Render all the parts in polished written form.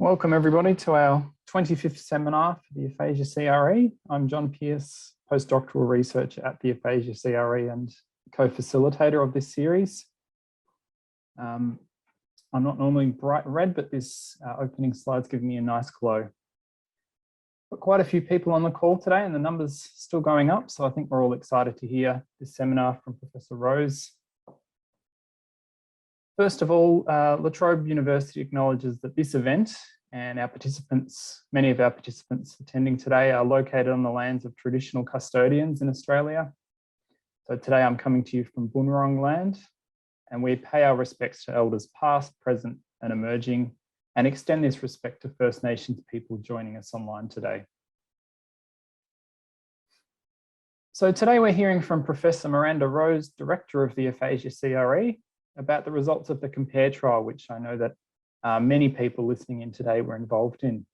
Welcome everybody to our 25th seminar for the Aphasia CRE. I'm John Pearce, postdoctoral researcher at the Aphasia CRE and co-facilitator of this series. I'm not normally bright red, but this opening slide's giving me a nice glow. Got quite a few people on the call today and the numbers still going up, so I think we're all excited to hear this seminar from Professor Rose. First of all, La Trobe University acknowledges that this event and our participants, many of our participants attending today, are located on the lands of traditional custodians in Australia. So today I'm coming to you from Boonwurrung land, and we pay our respects to elders past, present and emerging, and extend this respect to First Nations people joining us online today. So today we're hearing from Professor Miranda Rose, Director of the Aphasia CRE, about the results of the COMPARE trial, which I know that many people listening in today were involved in.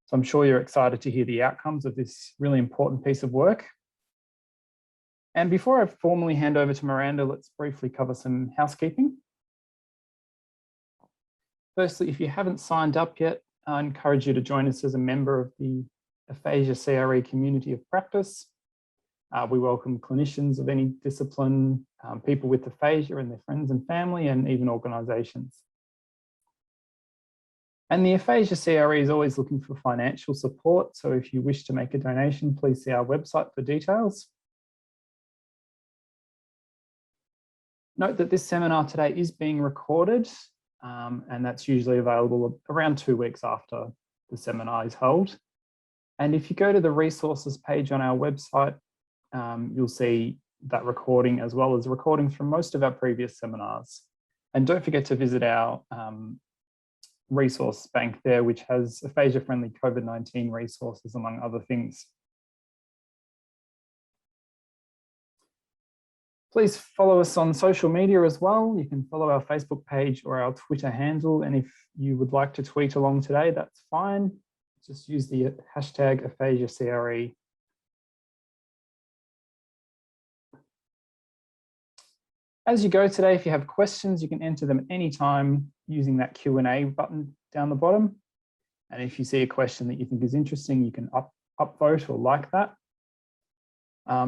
So I'm sure you're excited to hear the outcomes of this really important piece of work. And before I formally hand over to Miranda, let's briefly cover some housekeeping. Firstly, if you haven't signed up yet, I encourage you to join us as a member of the Aphasia CRE community of practice. We welcome clinicians of any discipline, people with aphasia and their friends and family, and even organisations. And the Aphasia CRE is always looking for financial support, so if you wish to make a donation, please see our website for details. Note that this seminar today is being recorded, and that's usually available around 2 weeks after the seminar is held. And if you go to the resources page on our website, you'll see that recording as well as recordings from most of our previous seminars. And don't forget to visit our resource bank there, which has aphasia-friendly COVID-19 resources, among other things. Please follow us on social media as well. You can follow our Facebook page or our Twitter handle. And if you would like to tweet along today, that's fine. Just use the hashtag AphasiaCRE. As you go today, if you have questions, you can enter them anytime using that Q&A button down the bottom. And if you see a question that you think is interesting, you can upvote or like that.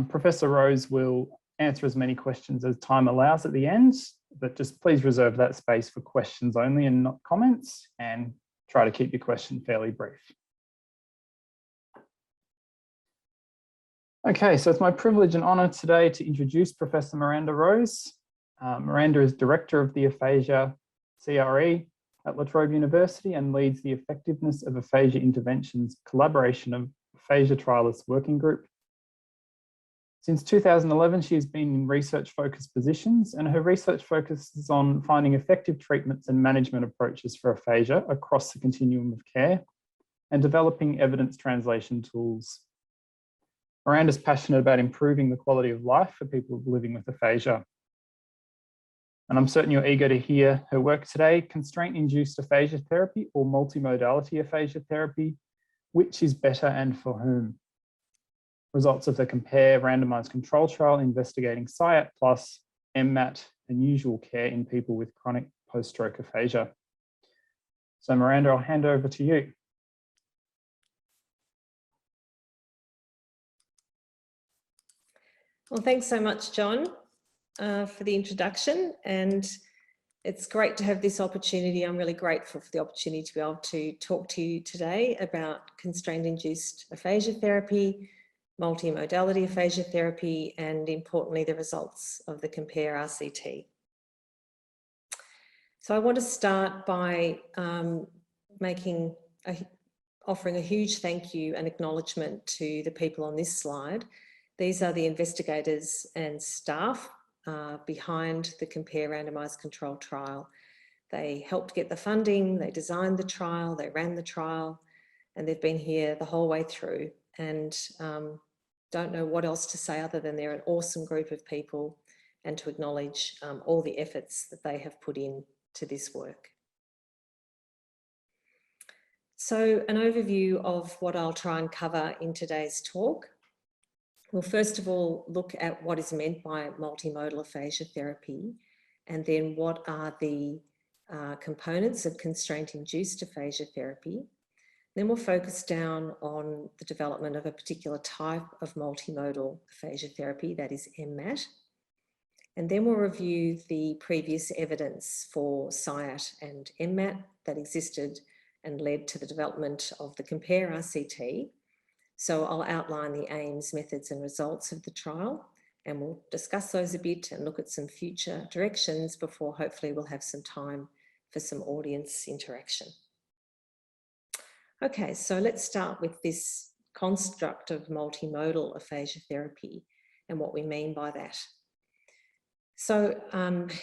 Professor Rose will answer as many questions as time allows at the end, but just please reserve that space for questions only and not comments, and try to keep your question fairly brief. Okay, so it's my privilege and honour today to introduce Professor Miranda Rose. Miranda is Director of the Aphasia CRE at La Trobe University and leads the Effectiveness of Aphasia Interventions Collaboration of Aphasia Trialists Working Group. Since 2011, she has been in research-focused positions, and her research focuses on finding effective treatments and management approaches for aphasia across the continuum of care and developing evidence translation tools. Miranda is passionate about improving the quality of life for people living with aphasia. And I'm certain you're eager to hear her work today, Constraint Induced Aphasia Therapy or Multi-Modality Aphasia Therapy, which is better and for whom? Results of the COMPARE randomized control trial investigating CIAT Plus, MMAT and usual care in people with chronic post-stroke aphasia. So Miranda, I'll hand over to you. Well, thanks so much, John, for the introduction, and it's great to have this opportunity. I'm really grateful for the opportunity to be able to talk to you today about constraint-induced aphasia therapy, multi-modality aphasia therapy, and importantly, the results of the COMPARE RCT. So I want to start by offering a huge thank you and acknowledgement to the people on this slide. These are the investigators and staff behind the COMPARE randomized control trial. They helped get the funding, they designed the trial, they ran the trial, and they've been here the whole way through. And don't know what else to say other than they're an awesome group of people, and to acknowledge all the efforts that they have put in to this work. So an overview of what I'll try and cover in today's talk. We'll first of all look at what is meant by multimodal aphasia therapy, and then what are the components of constraint induced aphasia therapy. Then we'll focus down on the development of a particular type of multimodal aphasia therapy, that is MMAT. And then we'll review the previous evidence for CIAT and MMAT that existed and led to the development of the COMPARE RCT. So I'll outline the aims, methods and results of the trial, and we'll discuss those a bit and look at some future directions before hopefully we'll have some time for some audience interaction. Okay, so let's start with this construct of multimodal aphasia therapy and what we mean by that. So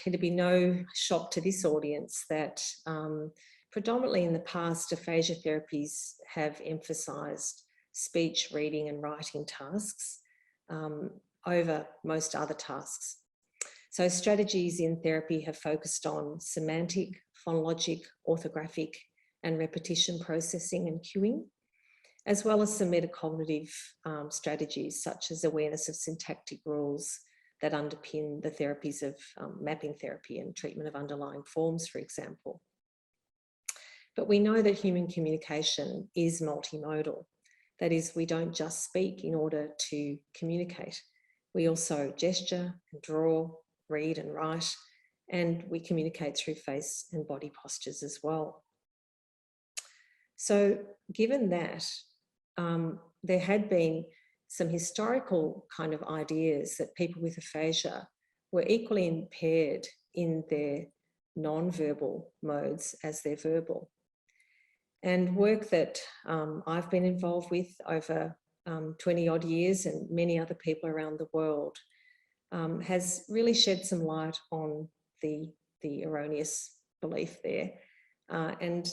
it'd be no shock to this audience that predominantly in the past, aphasia therapies have emphasised speech, reading and writing tasks over most other tasks. So strategies in therapy have focused on semantic, phonologic, orthographic and repetition processing and cueing, as well as some metacognitive strategies such as awareness of syntactic rules that underpin the therapies of mapping therapy and treatment of underlying forms, for example. But we know that human communication is multimodal. That is, we don't just speak in order to communicate. We also gesture and draw, read and write, and we communicate through face and body postures as well. So given that, there had been some historical kind of ideas that people with aphasia were equally impaired in their non-verbal modes as their verbal. And work that I've been involved with over 20 odd years and many other people around the world has really shed some light on the erroneous belief there. And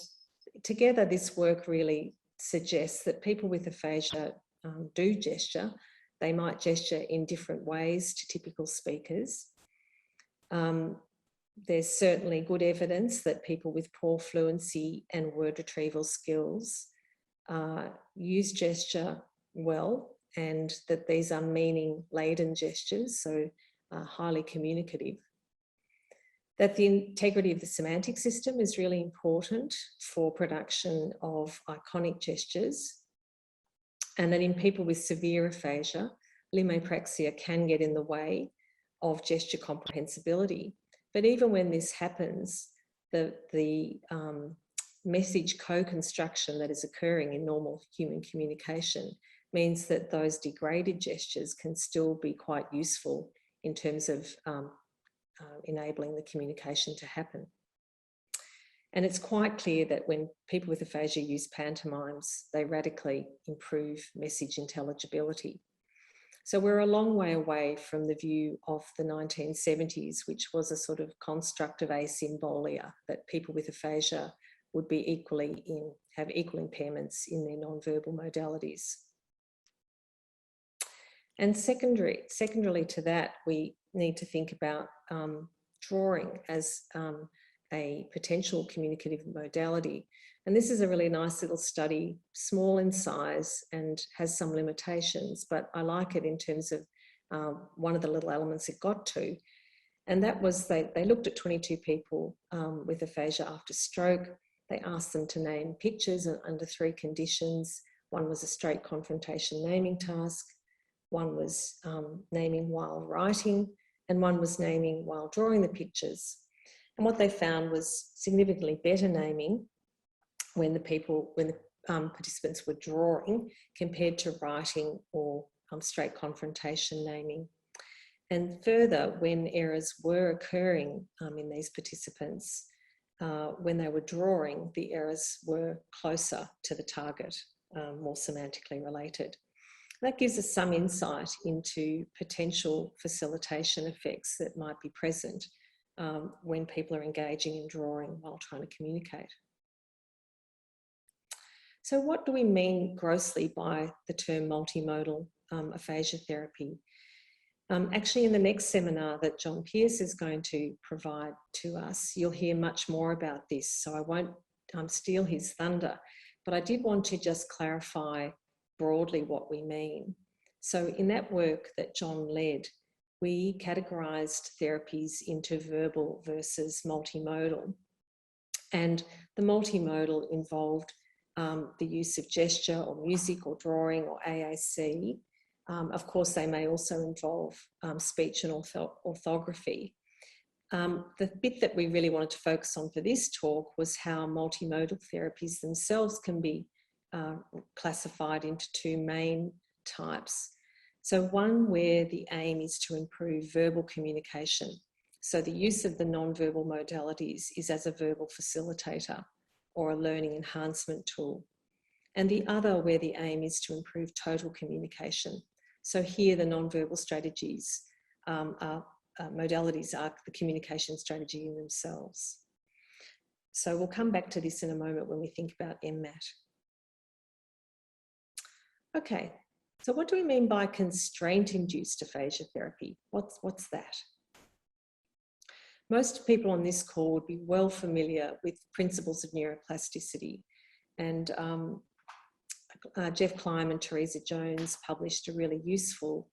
together this work really suggests that people with aphasia do gesture. They might gesture in different ways to typical speakers. There's certainly good evidence that people with poor fluency and word retrieval skills use gesture well, and that these are meaning-laden gestures, so highly communicative. That the integrity of the semantic system is really important for production of iconic gestures, and that in people with severe aphasia, limb apraxia can get in the way of gesture comprehensibility. But even when this happens, the message co-construction that is occurring in normal human communication means that those degraded gestures can still be quite useful in terms of enabling the communication to happen. And it's quite clear that when people with aphasia use pantomimes, they radically improve message intelligibility. So we're a long way away from the view of the 1970s, which was a sort of construct of asymbolia, that people with aphasia would be have equal impairments in their non-verbal modalities. And secondarily to that, we need to think about drawing as a potential communicative modality. And this is a really nice little study, small in size and has some limitations, but I like it in terms of one of the little elements it got to. And that was, they looked at 22 people with aphasia after stroke. They asked them to name pictures under 3 conditions. One was a straight confrontation naming task. One was naming while writing, and one was naming while drawing the pictures. And what they found was significantly better naming when the participants were drawing compared to writing or straight confrontation naming. And further, when errors were occurring in these participants, when they were drawing, the errors were closer to the target, more semantically related. That gives us some insight into potential facilitation effects that might be present when people are engaging in drawing while trying to communicate. So what do we mean grossly by the term multimodal aphasia therapy? Actually, in the next seminar that John Pearce is going to provide to us, you'll hear much more about this, so I won't steal his thunder, but I did want to just clarify broadly what we mean. So in that work that John led, we categorised therapies into verbal versus multimodal. And the multimodal involved the use of gesture or music or drawing or AAC. Of course, they may also involve speech and orthography. The bit that we really wanted to focus on for this talk was how multimodal therapies themselves can be classified into two main types. So one where the aim is to improve verbal communication. So the use of the non-verbal modalities is as a verbal facilitator or a learning enhancement tool. And the other where the aim is to improve total communication. So here the non-verbal strategies modalities are the communication strategy in themselves. So we'll come back to this in a moment when we think about MMAT. Okay, so what do we mean by constraint-induced aphasia therapy? What's that? Most people on this call would be well familiar with principles of neuroplasticity. And Jeff Klein and Teresa Jones published a really useful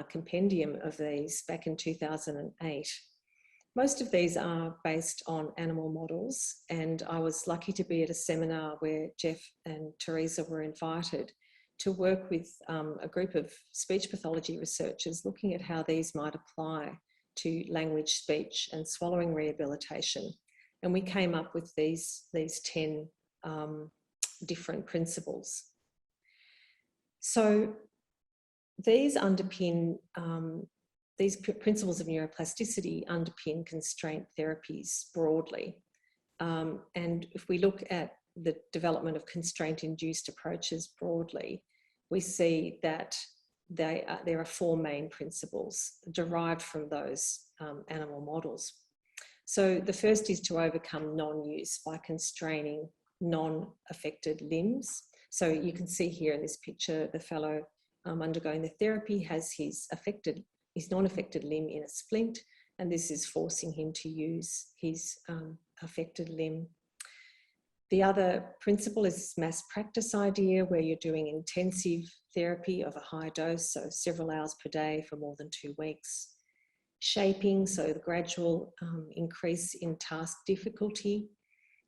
compendium of these back in 2008. Most of these are based on animal models, and I was lucky to be at a seminar where Jeff and Teresa were invited to work with a group of speech pathology researchers looking at how these might apply to language, speech and swallowing rehabilitation. And we came up with these 10 different principles. So these underpin, these principles of neuroplasticity underpin constraint therapies broadly. And if we look at the development of constraint-induced approaches broadly, we see that there are four main principles derived from those animal models. So the first is to overcome non-use by constraining non-affected limbs. So you can see here in this picture, the fellow undergoing the therapy has his non-affected limb in a splint, and this is forcing him to use his affected limb. The other principle is this mass practice idea, where you're doing intensive therapy of a high dose, so several hours per day for more than 2 weeks. Shaping, so the gradual increase in task difficulty,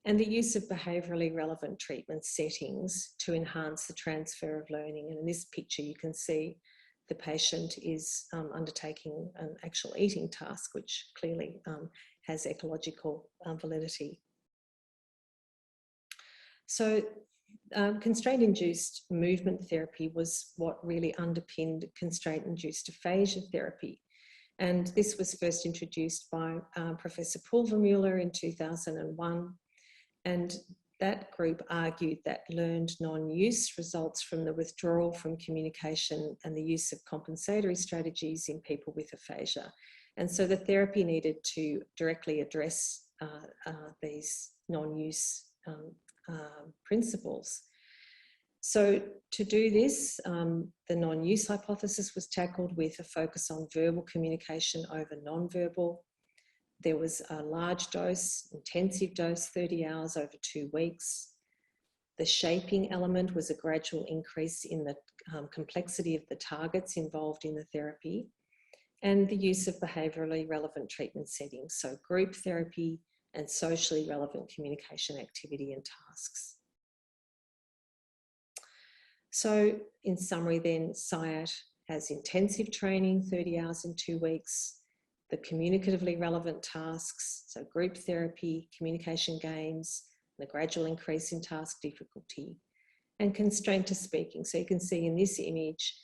and the use of behaviourally relevant treatment settings to enhance the transfer of learning. And in this picture, you can see the patient is undertaking an actual eating task, which clearly has ecological validity. So constraint-induced movement therapy was what really underpinned constraint-induced aphasia therapy. And this was first introduced by Professor Pulvermuller in 2001. And that group argued that learned non-use results from the withdrawal from communication and the use of compensatory strategies in people with aphasia. And so the therapy needed to directly address these non-use principles. So to do this, the non-use hypothesis was tackled with a focus on verbal communication over non-verbal. There was a large dose, intensive dose, 30 hours over 2 weeks. The shaping element was a gradual increase in the complexity of the targets involved in the therapy, and the use of behaviourally relevant treatment settings, so group therapy and socially relevant communication activity and tasks. So in summary then, CIAT has intensive training, 30 hours in 2 weeks, the communicatively relevant tasks, so group therapy, communication games, the gradual increase in task difficulty, and constraint to speaking. So you can see in this image,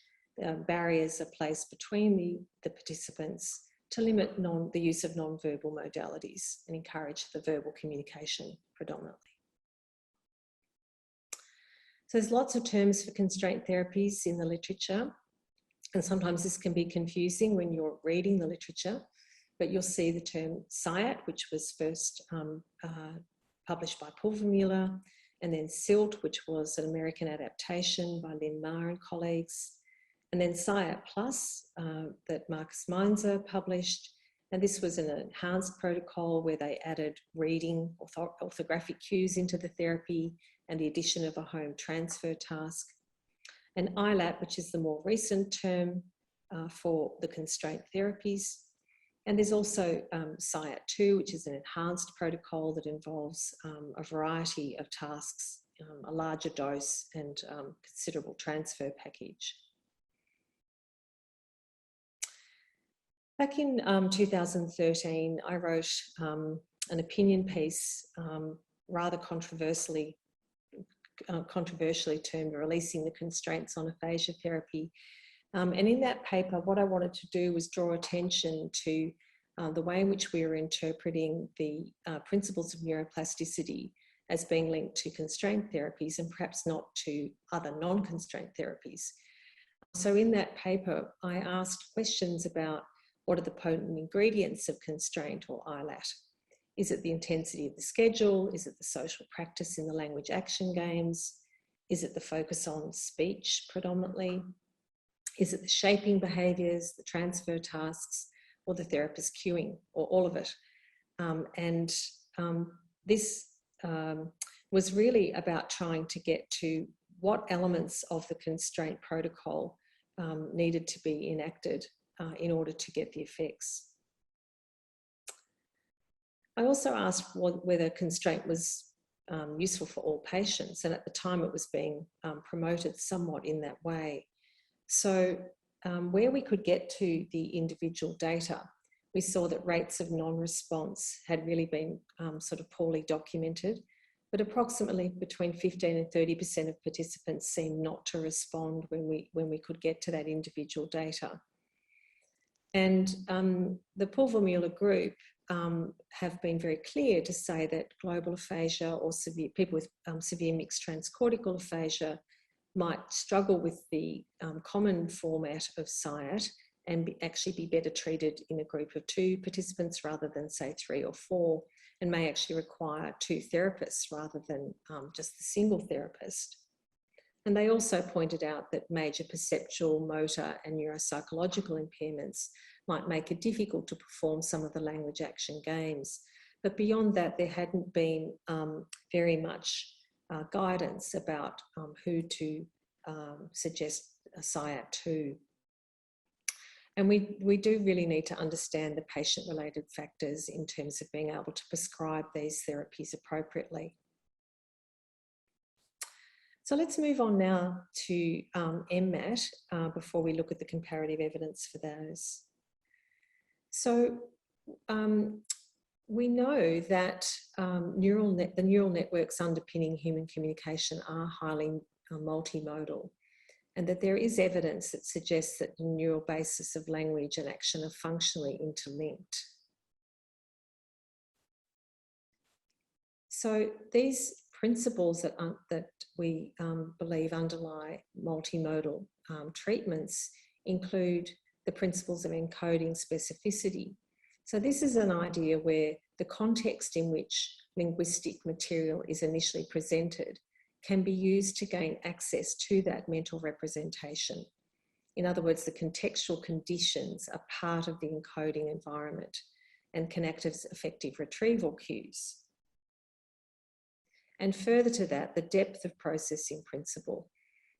barriers are placed between the participants to limit the use of non-verbal modalities and encourage the verbal communication predominantly. So there's lots of terms for constraint therapies in the literature, and sometimes this can be confusing when you're reading the literature, but you'll see the term CIAT, which was first published by Pulvermuller, and then CILT, which was an American adaptation by Lynn Ma and colleagues, and then CIAT Plus that Marcus Meinzer published. And this was an enhanced protocol where they added reading orthographic cues into the therapy and the addition of a home transfer task. And ILAT, which is the more recent term for the constraint therapies. And there's also CIAT, which is an enhanced protocol that involves a variety of tasks, a larger dose and considerable transfer package. Back in 2013, I wrote an opinion piece, rather controversially termed Releasing the Constraints on Aphasia Therapy. And in that paper, what I wanted to do was draw attention to the way in which we are interpreting the principles of neuroplasticity as being linked to constraint therapies and perhaps not to other non-constraint therapies. So in that paper, I asked questions about what are the potent ingredients of constraint or ILAT? Is it the intensity of the schedule? Is it the social practice in the language action games? Is it the focus on speech predominantly? Is it the shaping behaviours, the transfer tasks, or the therapist cueing, or all of it? This was really about trying to get to what elements of the constraint protocol needed to be enacted in order to get the effects. I also asked whether constraint was useful for all patients, and at the time it was being promoted somewhat in that way. So where we could get to the individual data, we saw that rates of non-response had really been sort of poorly documented, but approximately between 15 and 30% of participants seemed not to respond when we could get to that individual data. And the Pulver-Muller group have been very clear to say that global aphasia or people with severe mixed transcortical aphasia might struggle with the common format of CIAT and actually be better treated in a group of 2 participants rather than, say, 3 or 4, and may actually require 2 therapists rather than just the single therapist. And they also pointed out that major perceptual, motor and neuropsychological impairments might make it difficult to perform some of the language action games. But beyond that, there hadn't been very much guidance about who to suggest a CIAT to. And we do really need to understand the patient-related factors in terms of being able to prescribe these therapies appropriately. So let's move on now to MMAT before we look at the comparative evidence for those. So we know that the neural networks underpinning human communication are highly multimodal, and that there is evidence that suggests that the neural basis of language and action are functionally interlinked. So these principles that we believe underlie multimodal treatments include the principles of encoding specificity. So this is an idea where the context in which linguistic material is initially presented can be used to gain access to that mental representation. In other words, the contextual conditions are part of the encoding environment and can act as effective retrieval cues. And further to that, the depth of processing principle,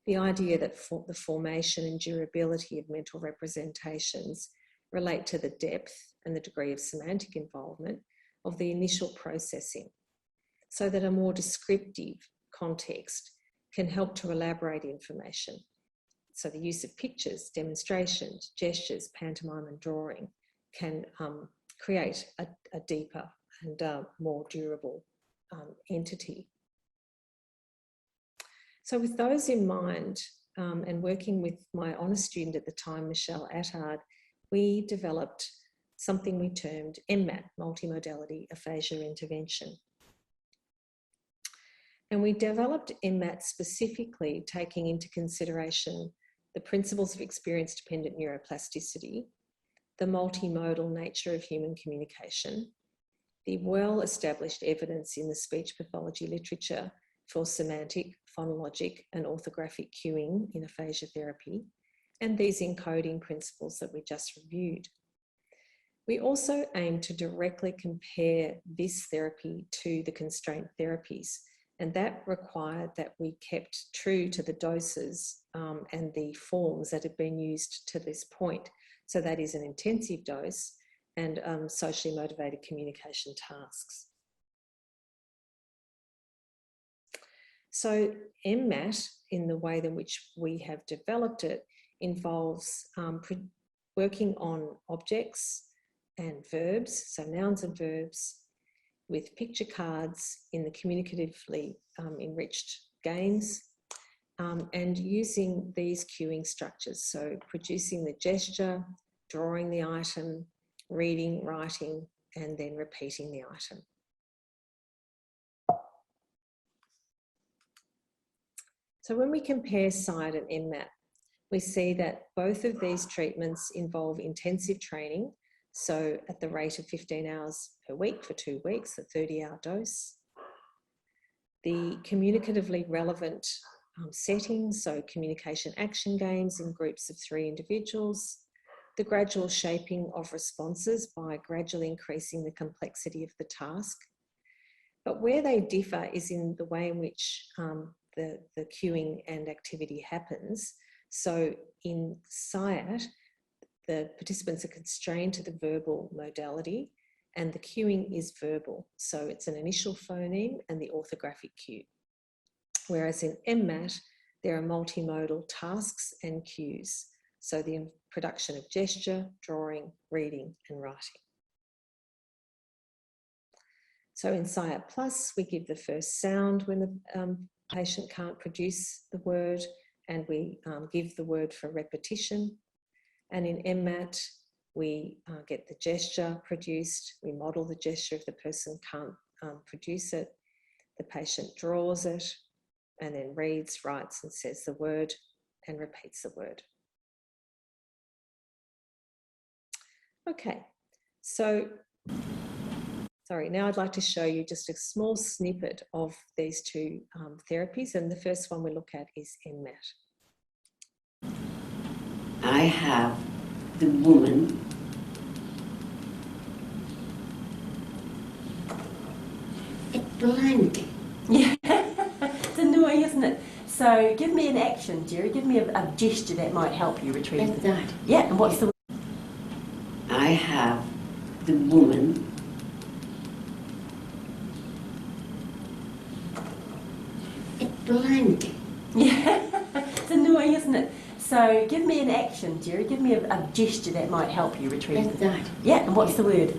the idea that the formation and durability of mental representations relate to the depth and the degree of semantic involvement of the initial processing, so that a more descriptive context can help to elaborate information. So the use of pictures, demonstrations, gestures, pantomime and drawing can create a deeper and more durable entity. So with those in mind, and working with my honours student at the time, Michelle Attard, we developed something we termed MMAT, Multi-Modality Aphasia Intervention. And we developed MMAT specifically taking into consideration the principles of experience-dependent neuroplasticity, the multimodal nature of human communication, the well-established evidence in the speech pathology literature for semantic, phonologic and orthographic cueing in aphasia therapy, and these encoding principles that we just reviewed. We also aim to directly compare this therapy to the constraint therapies, and that required that we kept true to the doses and the forms that have been used to this point. So that is an intensive dose, and socially motivated communication tasks. So MMAT, in the way in which we have developed it, involves working on objects and verbs, so nouns and verbs, with picture cards in the communicatively enriched games, and using these cueing structures, so producing the gesture, drawing the item, reading, writing, and then repeating the item. So when we compare CIAT and MMAT, we see that both of these treatments involve intensive training, so at the rate of 15 hours per week for 2 weeks, a 30-hour dose. The communicatively relevant settings, so communication action games in groups of 3 individuals, the gradual shaping of responses by gradually increasing the complexity of the task. But where they differ is in the way in which the cueing and activity happens. So in CIAT, the participants are constrained to the verbal modality, and the cueing is verbal. So it's an initial phoneme and the orthographic cue. Whereas in MMAT, there are multimodal tasks and cues. So the production of gesture, drawing, reading, and writing. So in CIAT Plus, we give the first sound when the patient can't produce the word, and we give the word for repetition. And in MMAT, we get the gesture produced, we model the gesture if the person can't produce it, the patient draws it, and then reads, writes, and says the word, and repeats the word. Okay, so, sorry, now I'd like to show you just a small snippet of these 2 therapies, and the first one we look at is MMAT. I have the woman at blank. Yeah, it's annoying, isn't it? So give me an action, Jerry. Give me a gesture that might help you retrieve That's that. Yeah, and what's the... I have the woman at blank. Yeah, it's annoying, isn't it? So give me an action, Jerry. Give me a gesture that might help you retrieve That's that. Yeah, and what's the word?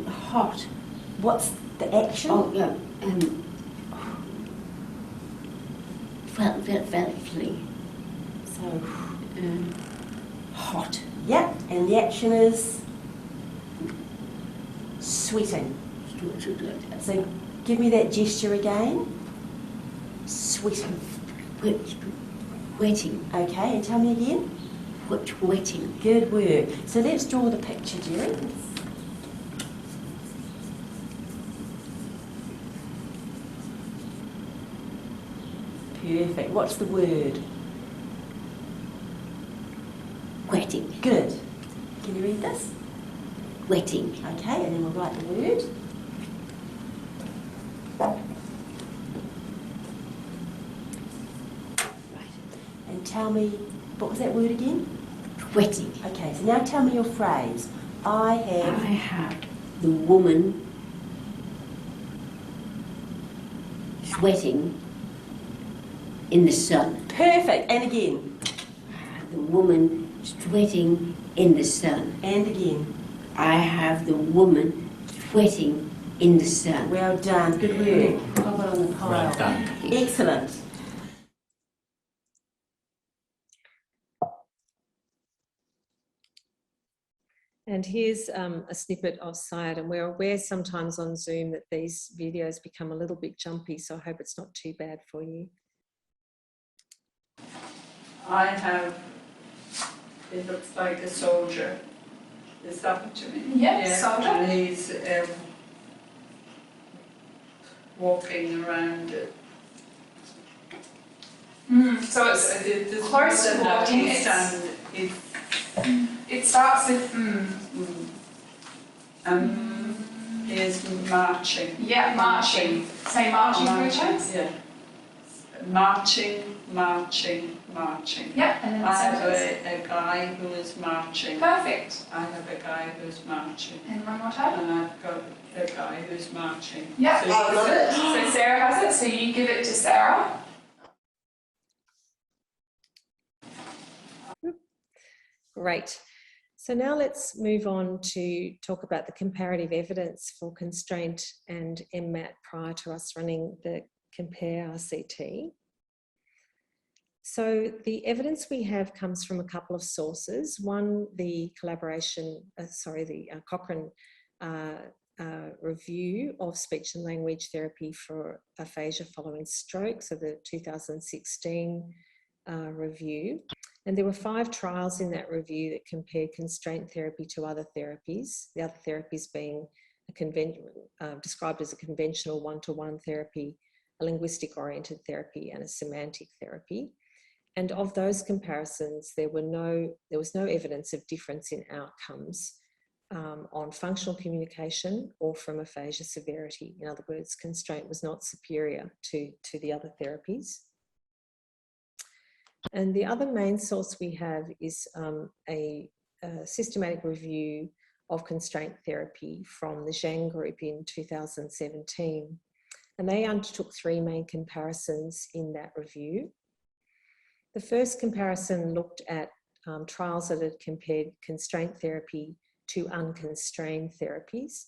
Hot. What's the action? Oh, yeah. Velvetly. So, Hot. yeah, and the action is sweating. So give me that gesture again. Sweating. Wetting. Okay, and tell me again. Wetting. Good work. So let's draw the picture, Jerry. Perfect. What's the word? Wetting. Good. Can you read this? Wetting. Okay, and then we'll write the word. And tell me, what was that word again? Wetting. Okay, so now tell me your phrase. I have the woman sweating in the sun. Perfect. And again. The woman sweating in the sun. And again. I have the woman sweating in the sun. Well done. Good work. Pop it on the pile. Well done. Excellent. And here's a snippet of CIAT, and we're aware sometimes on Zoom that these videos become a little bit jumpy, so I hope it's not too bad for you. I have, it looks like a soldier. Is that what you mean? Yeah, soldier. And he's walking around. So it's close to walking. It starts with He's marching. yeah, marching. Say marching 3 times. Yeah. Marching marching. Yep, and then I have sentence. a guy who is marching. Perfect. I have a guy who's marching. And one more time. And I've got a guy who's marching. Yeah, So I love it. So Sarah has it, so you give it to Sarah. Great. So now let's move on to talk about the comparative evidence for constraint and MMAT prior to us running the COMPARE RCT. So the evidence we have comes from a couple of sources. One, the Cochrane review of speech and language therapy for aphasia following stroke, so the 2016 review. And there were 5 trials in that review that compared constraint therapy to other therapies, the other therapies being described as a conventional one-to-one therapy, a linguistic-oriented therapy, and a semantic therapy. And of those comparisons, there was no evidence of difference in outcomes on functional communication or from aphasia severity. In other words, constraint was not superior to the other therapies. And the other main source we have is a systematic review of constraint therapy from the Zhang group in 2017. And they undertook 3 main comparisons in that review. The first comparison looked at trials that had compared constraint therapy to unconstrained therapies,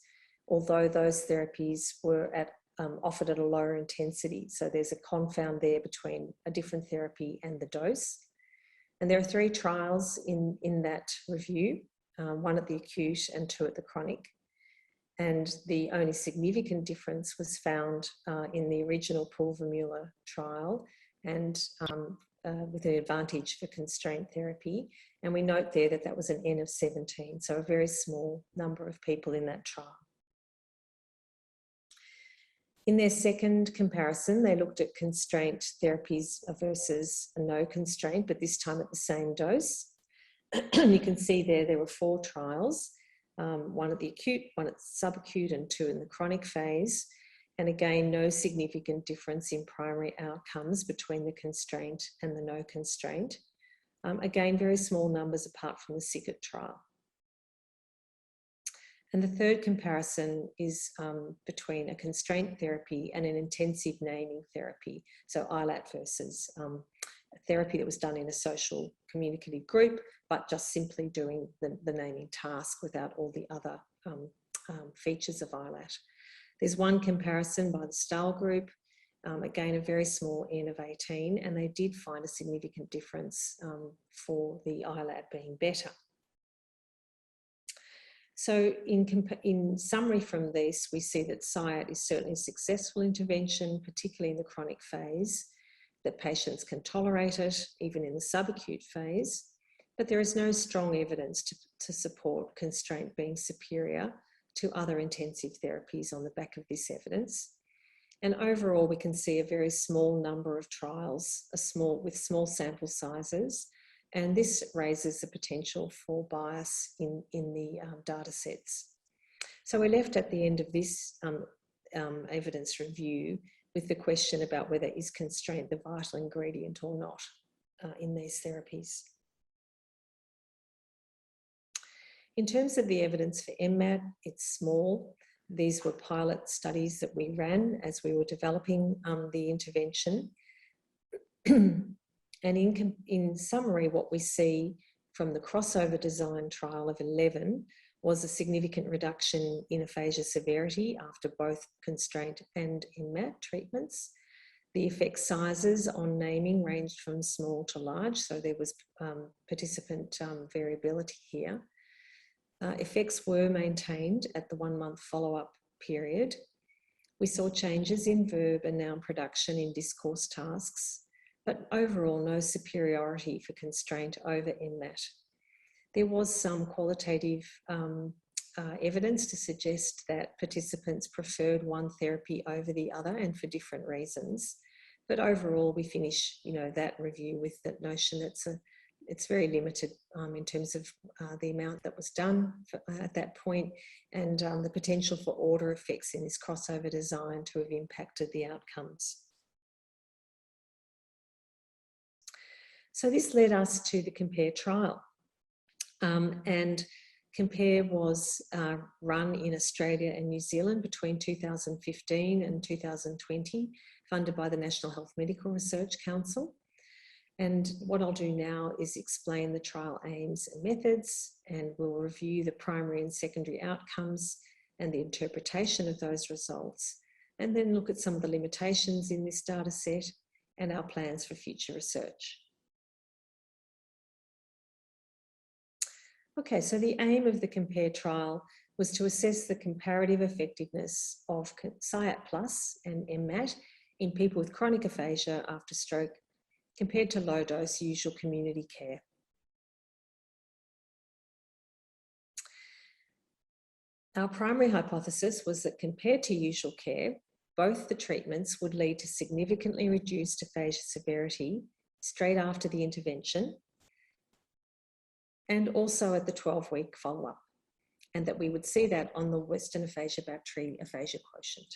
although those therapies were offered at a lower intensity. So there's a confound there between a different therapy and the dose. And there are 3 trials in that review, 1 at the acute and 2 at the chronic. And the only significant difference was found in the original Pulvermuller trial, and with an advantage for constraint therapy. And we note there that that was an N of 17, so a very small number of people in that trial. In their second comparison, they looked at constraint therapies versus a no constraint, but this time at the same dose. You can see there were 4 trials, 1 at the acute, 1 at subacute, and 2 in the chronic phase. And again, no significant difference in primary outcomes between the constraint and the no constraint. Again, very small numbers apart from the CIAT trial. And the third comparison is between a constraint therapy and an intensive naming therapy. So ILAT versus a therapy that was done in a social communicative group, but just simply doing the naming task without all the other features of ILAT. There's 1 comparison by the Stahl group, again, a very small N of 18, and they did find a significant difference for the ILAT being better. So in summary from this, we see that CIAT is certainly a successful intervention, particularly in the chronic phase, that patients can tolerate it, even in the subacute phase, but there is no strong evidence to support constraint being superior to other intensive therapies on the back of this evidence. And overall, we can see a very small number of trials, with small sample sizes, and this raises the potential for bias in the data sets. So we're left at the end of this evidence review with the question about whether is constraint the vital ingredient or not in these therapies. In terms of the evidence for MMAT, it's small. These were pilot studies that we ran as we were developing the intervention. And in summary, what we see from the crossover design trial of 11 was a significant reduction in aphasia severity after both constraint and MMAT treatments. The effect sizes on naming ranged from small to large, so there was participant variability here. Effects were maintained at the 1-month follow-up period. We saw changes in verb and noun production in discourse tasks, but overall no superiority for constraint over MMAT. There was some qualitative evidence to suggest that participants preferred one therapy over the other and for different reasons. But overall, we finish that review with that notion that it's very limited in terms of the amount that was done at that point, and the potential for order effects in this crossover design to have impacted the outcomes. So this led us to the COMPARE trial. And COMPARE was run in Australia and New Zealand between 2015 and 2020, funded by the National Health Medical Research Council. And what I'll do now is explain the trial aims and methods, and we'll review the primary and secondary outcomes and the interpretation of those results, and then look at some of the limitations in this data set and our plans for future research. Okay, so the aim of the COMPARE trial was to assess the comparative effectiveness of CIAT Plus and MMAT in people with chronic aphasia after stroke compared to low-dose usual community care. Our primary hypothesis was that compared to usual care, both the treatments would lead to significantly reduced aphasia severity straight after the intervention and also at the 12-week follow-up, and that we would see that on the Western Aphasia Battery Aphasia Quotient.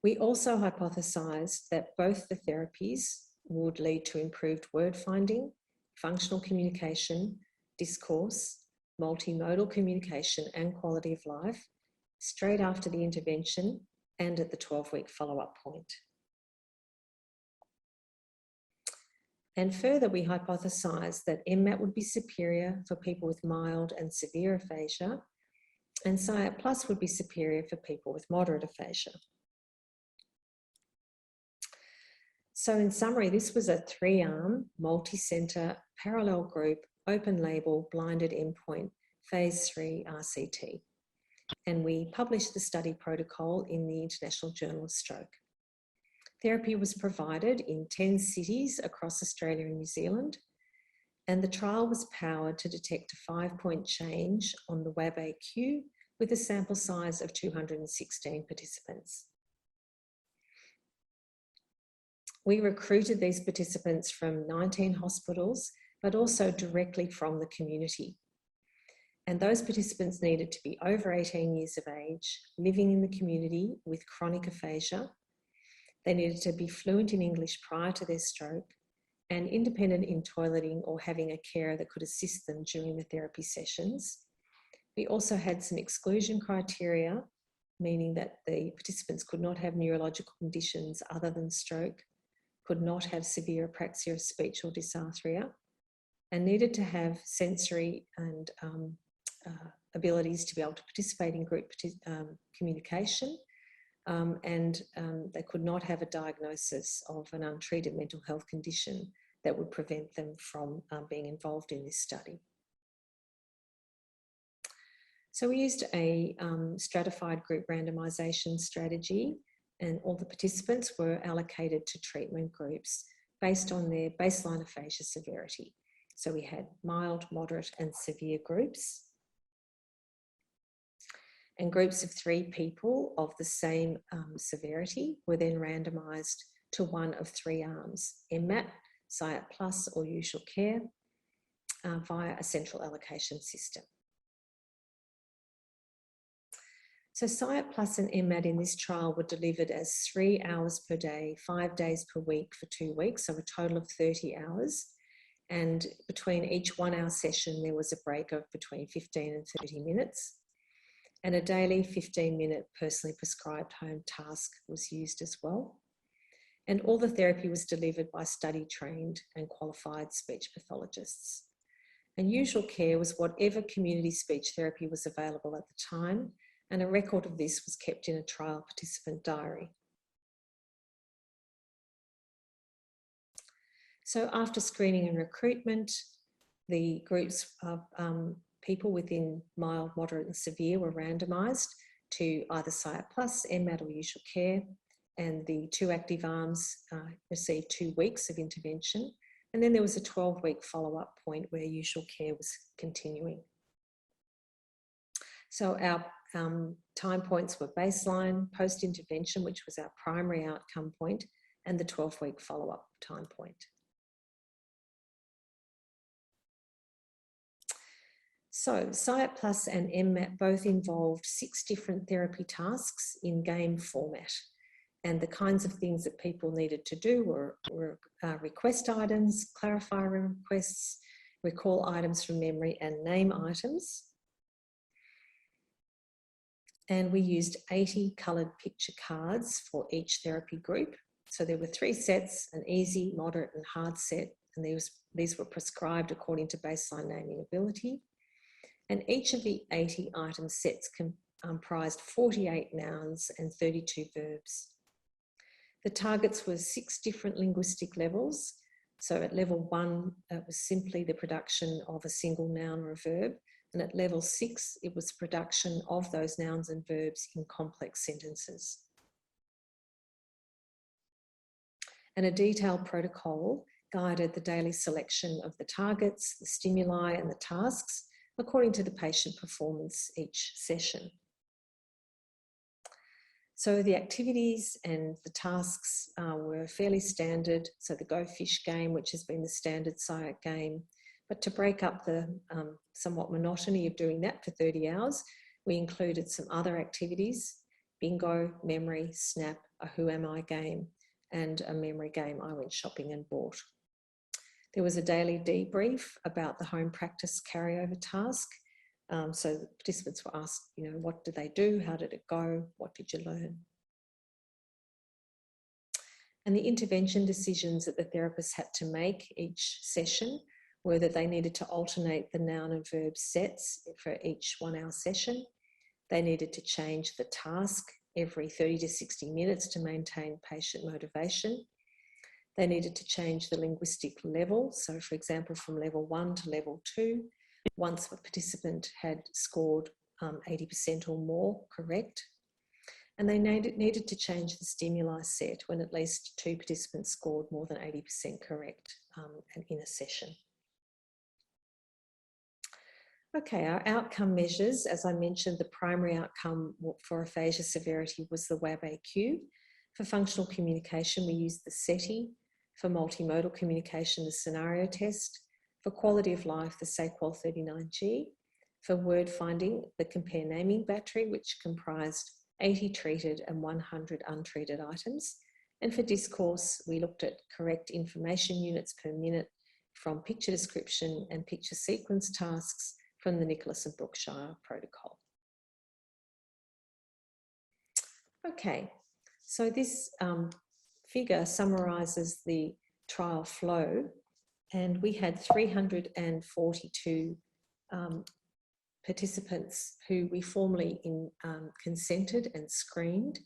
We also hypothesised that both the therapies would lead to improved word finding, functional communication, discourse, multimodal communication and quality of life straight after the intervention and at the 12-week follow-up point. And further, we hypothesised that MMAT would be superior for people with mild and severe aphasia, and CIAT Plus would be superior for people with moderate aphasia. So in summary, this was a 3-arm, multi-centre, parallel group, open label, blinded endpoint, phase 3 RCT. And we published the study protocol in the International Journal of Stroke. Therapy was provided in 10 cities across Australia and New Zealand, and the trial was powered to detect a 5-point change on the WAB-AQ with a sample size of 216 participants. We recruited these participants from 19 hospitals, but also directly from the community. And those participants needed to be over 18 years of age, living in the community with chronic aphasia. They needed to be fluent in English prior to their stroke and independent in toileting or having a carer that could assist them during the therapy sessions. We also had some exclusion criteria, meaning that the participants could not have neurological conditions other than stroke, could not have severe apraxia of speech or dysarthria, and needed to have sensory and abilities to be able to participate in group communication, and they could not have a diagnosis of an untreated mental health condition that would prevent them from being involved in this study. So we used a stratified group randomisation strategy, and all the participants were allocated to treatment groups based on their baseline aphasia severity. So we had mild, moderate and severe groups. And groups of 3 people of the same severity were then randomised to one of 3 arms, MMAT, CIAT Plus or usual care, via a central allocation system. So CIAT Plus and MMAT in this trial were delivered as 3 hours per day, 5 days per week for 2 weeks, so a total of 30 hours. And between each 1-hour session, there was a break of between 15 and 30 minutes. And a daily 15-minute personally prescribed home task was used as well. And all the therapy was delivered by study-trained and qualified speech pathologists. And usual care was whatever community speech therapy was available at the time, and a record of this was kept in a trial participant diary. So after screening and recruitment, the groups of people within mild, moderate and severe were randomised to either CIAT Plus, MMAT or usual care, and the 2 active arms received 2 weeks of intervention, and then there was a 12-week follow-up point where usual care was continuing. So our time points were baseline, post-intervention, which was our primary outcome point, and the 12-week follow-up time point. So CIAT Plus and MMAT both involved 6 different therapy tasks in game format. And the kinds of things that people needed to do were request items, clarify requests, recall items from memory, and name items. And we used 80 coloured picture cards for each therapy group. So there were 3 sets, an easy, moderate and hard set, and these were prescribed according to baseline naming ability. And each of the 80 item sets comprised 48 nouns and 32 verbs. The targets were 6 different linguistic levels. So at level 1, it was simply the production of a single noun or a verb. And at level 6, it was production of those nouns and verbs in complex sentences. And a detailed protocol guided the daily selection of the targets, the stimuli and the tasks according to the patient performance each session. So the activities and the tasks were fairly standard. So the Go Fish game, which has been the standard CIAT game, but to break up the somewhat monotony of doing that for 30 hours, we included some other activities: bingo, memory, snap, a Who Am I game, and a memory game I went shopping and bought. There was a daily debrief about the home practice carryover task. So the participants were asked, what did they do? How did it go? What did you learn? And the intervention decisions that the therapists had to make each session were that they needed to alternate the noun and verb sets for each 1-hour session. They needed to change the task every 30 to 60 minutes to maintain patient motivation. They needed to change the linguistic level. So for example, from level 1 to level 2, once a participant had scored 80% or more correct. And they needed to change the stimuli set when at least 2 participants scored more than 80% correct in a session. Okay, our outcome measures, as I mentioned, the primary outcome for aphasia severity was the WAB-AQ. For functional communication, we used the SETI. For multimodal communication, the scenario test. For quality of life, the SAQUAL 39G. For word finding, the COMPARE naming battery, which comprised 80 treated and 100 untreated items. And for discourse, we looked at correct information units per minute from picture description and picture sequence tasks from the Nicholas and Brookshire protocol. Okay, so this figure summarises the trial flow, and we had 342 participants who we formally consented and screened.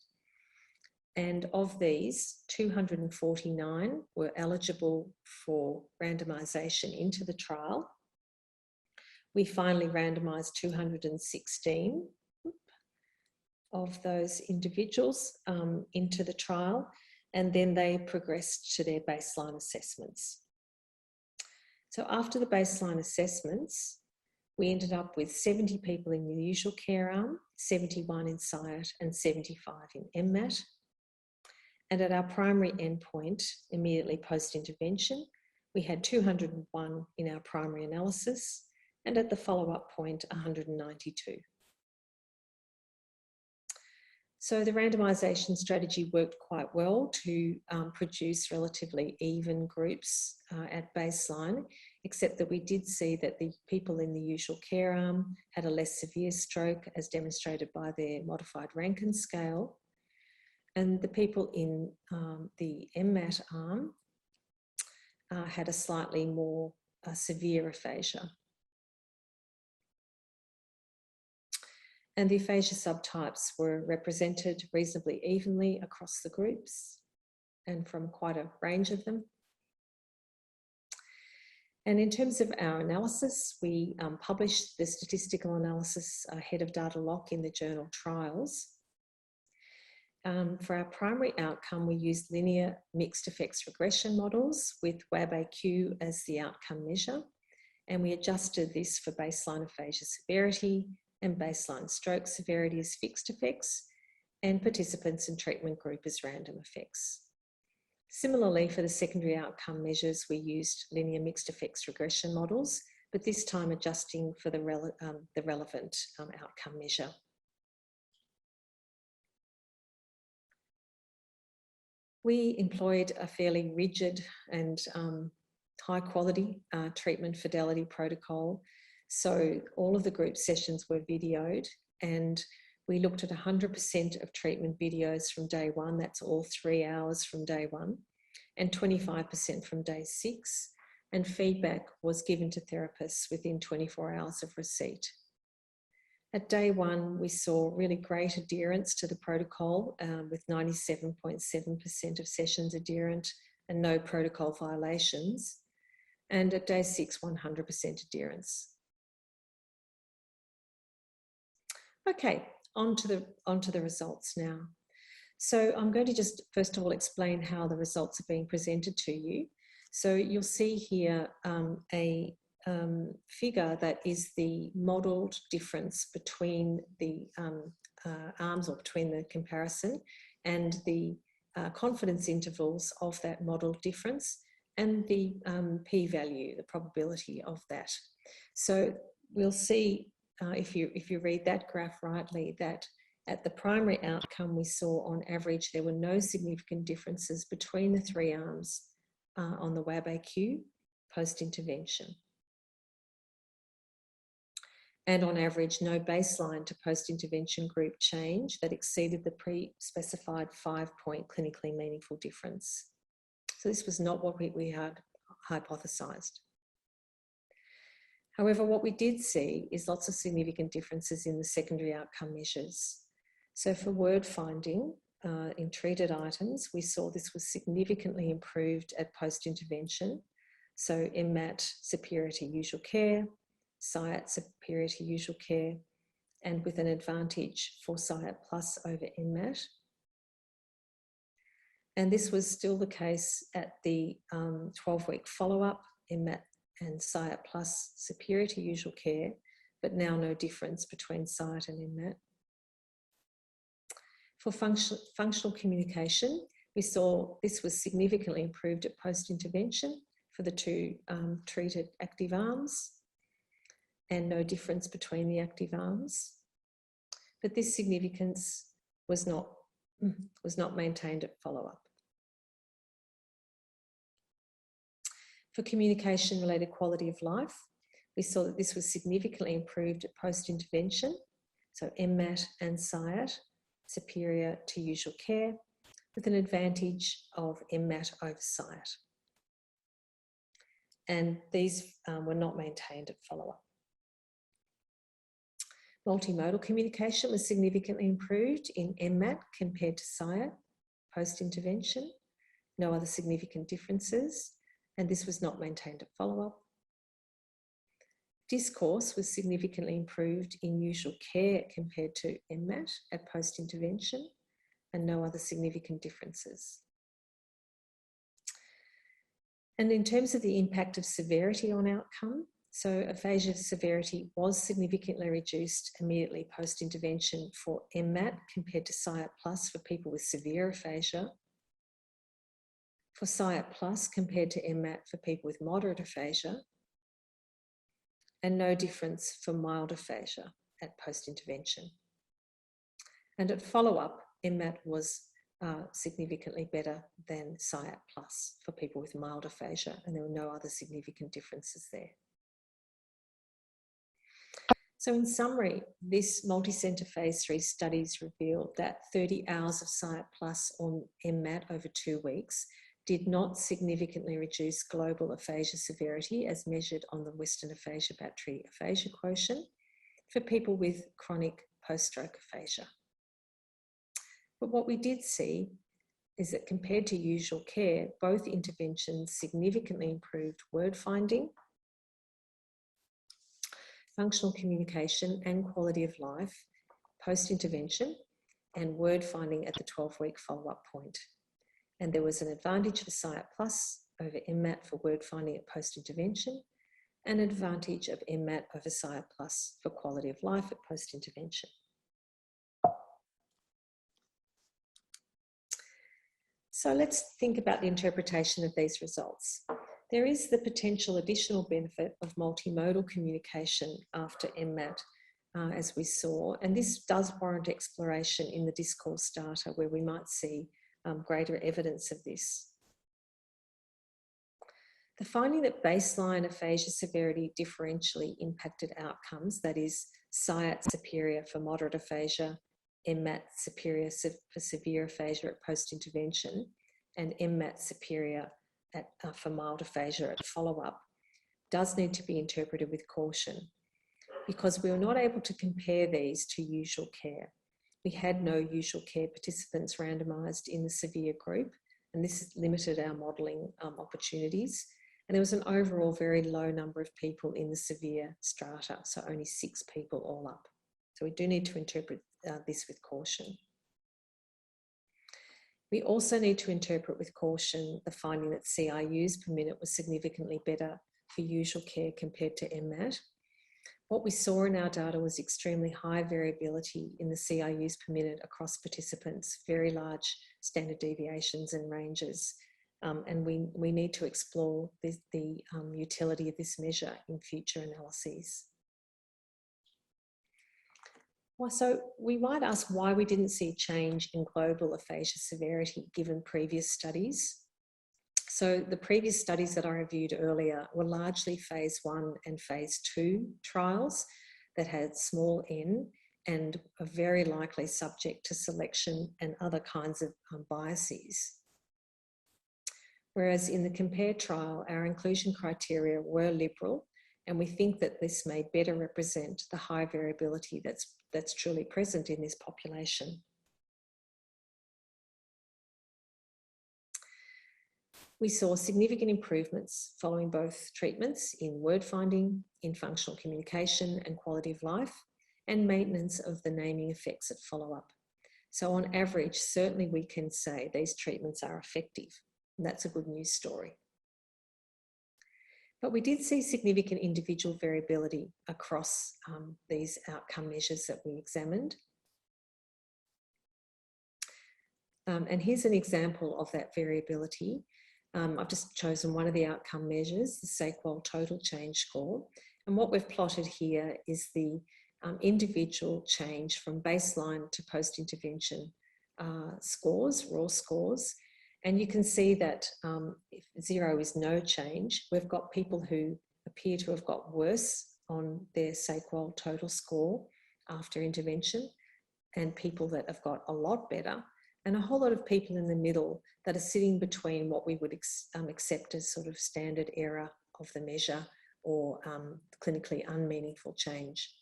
And of these, 249 were eligible for randomisation into the trial. We finally randomised 216 of those individuals into the trial, and then they progressed to their baseline assessments. So after the baseline assessments, we ended up with 70 people in the usual care arm, 71 in CIAT and 75 in MMAT. And at our primary endpoint, immediately post-intervention, we had 201 in our primary analysis, and at the follow-up point, 192. So the randomisation strategy worked quite well to produce relatively even groups at baseline, except that we did see that the people in the usual care arm had a less severe stroke, as demonstrated by their modified Rankin scale. And the people in the MMAT arm had a slightly more severe aphasia. And the aphasia subtypes were represented reasonably evenly across the groups and from quite a range of them. And in terms of our analysis, we published the statistical analysis ahead of data lock in the journal Trials. For our primary outcome, we used linear mixed effects regression models with WAB-AQ as the outcome measure. And we adjusted this for baseline aphasia severity and baseline stroke severity as fixed effects, and participants and treatment group as random effects. Similarly, for the secondary outcome measures, we used linear mixed effects regression models, but this time adjusting for the relevant outcome measure. We employed a fairly rigid and high quality treatment fidelity protocol. So all of the group sessions were videoed, and we looked at 100% of treatment videos from day one. That's all 3 hours from day one, and 25% from day 6. And feedback was given to therapists within 24 hours of receipt. At day one, we saw really great adherence to the protocol with 97.7% of sessions adherent and no protocol violations. And at day 6, 100% adherence. Okay, on to the results now. So I'm going to just first of all explain how the results are being presented to you. So you'll see here a figure that is the modelled difference between the arms, or between the comparison, and the confidence intervals of that modelled difference, and the p-value, the probability of that. So we'll see, if you read that graph rightly, that at the primary outcome we saw on average there were no significant differences between the 3 arms on the WAB-AQ post-intervention. And on average, no baseline to post-intervention group change that exceeded the pre-specified 5-point clinically meaningful difference. So this was not what we had hypothesised. However, what we did see is lots of significant differences in the secondary outcome measures. So for word finding in treated items, we saw this was significantly improved at post-intervention. So MMAT superior to usual care, CIAT superior to usual care, and with an advantage for CIAT Plus over MMAT. And this was still the case at the 12-week follow-up, MMAT and CIAT Plus superior to usual care, but now no difference between CIAT and MMAT. For functional communication, we saw this was significantly improved at post-intervention for the 2 treated active arms, and no difference between the active arms. But this significance was not maintained at follow-up. For communication-related quality of life, we saw that this was significantly improved at post-intervention, so MMAT and CIAT superior to usual care, with an advantage of MMAT over CIAT. And these were not maintained at follow-up. Multimodal communication was significantly improved in MMAT compared to CIAT post-intervention. No other significant differences, and this was not maintained at follow-up. Discourse was significantly improved in usual care compared to MMAT at post-intervention, and no other significant differences. And in terms of the impact of severity on outcome, so aphasia severity was significantly reduced immediately post-intervention for MMAT compared to CIAT Plus for people with severe aphasia, for CIAT Plus compared to MMAT for people with moderate aphasia, and no difference for mild aphasia at post-intervention. And at follow-up, MMAT was significantly better than CIAT Plus for people with mild aphasia, and there were no other significant differences there. So in summary, this multi-centre phase 3 studies revealed that 30 hours of CIAT Plus on MMAT over 2 weeks did not significantly reduce global aphasia severity as measured on the Western Aphasia Battery Aphasia Quotient for people with chronic post-stroke aphasia. But what we did see is that compared to usual care, both interventions significantly improved word finding, functional communication and quality of life post-intervention, and word finding at the 12-week follow-up point. And there was an advantage for CIAT Plus over MMAT for word finding at post-intervention, and an advantage of MMAT over CIAT Plus for quality of life at post-intervention. So let's think about the interpretation of these results. There is the potential additional benefit of multimodal communication after MMAT, as we saw, and this does warrant exploration in the discourse data where we might see greater evidence of this. The finding that baseline aphasia severity differentially impacted outcomes, that is CIAT superior for moderate aphasia, MMAT superior for severe aphasia at post-intervention, and MMAT superior for mild aphasia at follow-up, does need to be interpreted with caution, because we were not able to compare these to usual care. We had no usual care participants randomised in the severe group, and this limited our modelling opportunities. And there was an overall very low number of people in the severe strata, so only 6 people all up. So we do need to interpret this with caution. We also need to interpret with caution the finding that CIUs per minute was significantly better for usual care compared to MMAT. What we saw in our data was extremely high variability in the CIUs per minute across participants, very large standard deviations and ranges. And we need to explore the utility of this measure in future analyses. Well, so we might ask why we didn't see change in global aphasia severity given previous studies. So the previous studies that I reviewed earlier were largely phase 1 and phase 2 trials that had small n and are very likely subject to selection and other kinds of biases. Whereas in the COMPARE trial, our inclusion criteria were liberal, and we think that this may better represent the high variability that's truly present in this population. We saw significant improvements following both treatments in word finding, in functional communication and quality of life, and maintenance of the naming effects at follow-up. So on average, certainly we can say these treatments are effective. And that's a good news story. But we did see significant individual variability across these outcome measures that we examined. And here's an example of that variability. I've just chosen one of the outcome measures, the SAQOL total change score. And what we've plotted here is the individual change from baseline to post-intervention scores, raw scores. And you can see that if 0 is no change, we've got people who appear to have got worse on their SAQOL total score after intervention, and people that have got a lot better, and a whole lot of people in the middle that are sitting between what we would accept as sort of standard error of the measure or clinically unmeaningful change.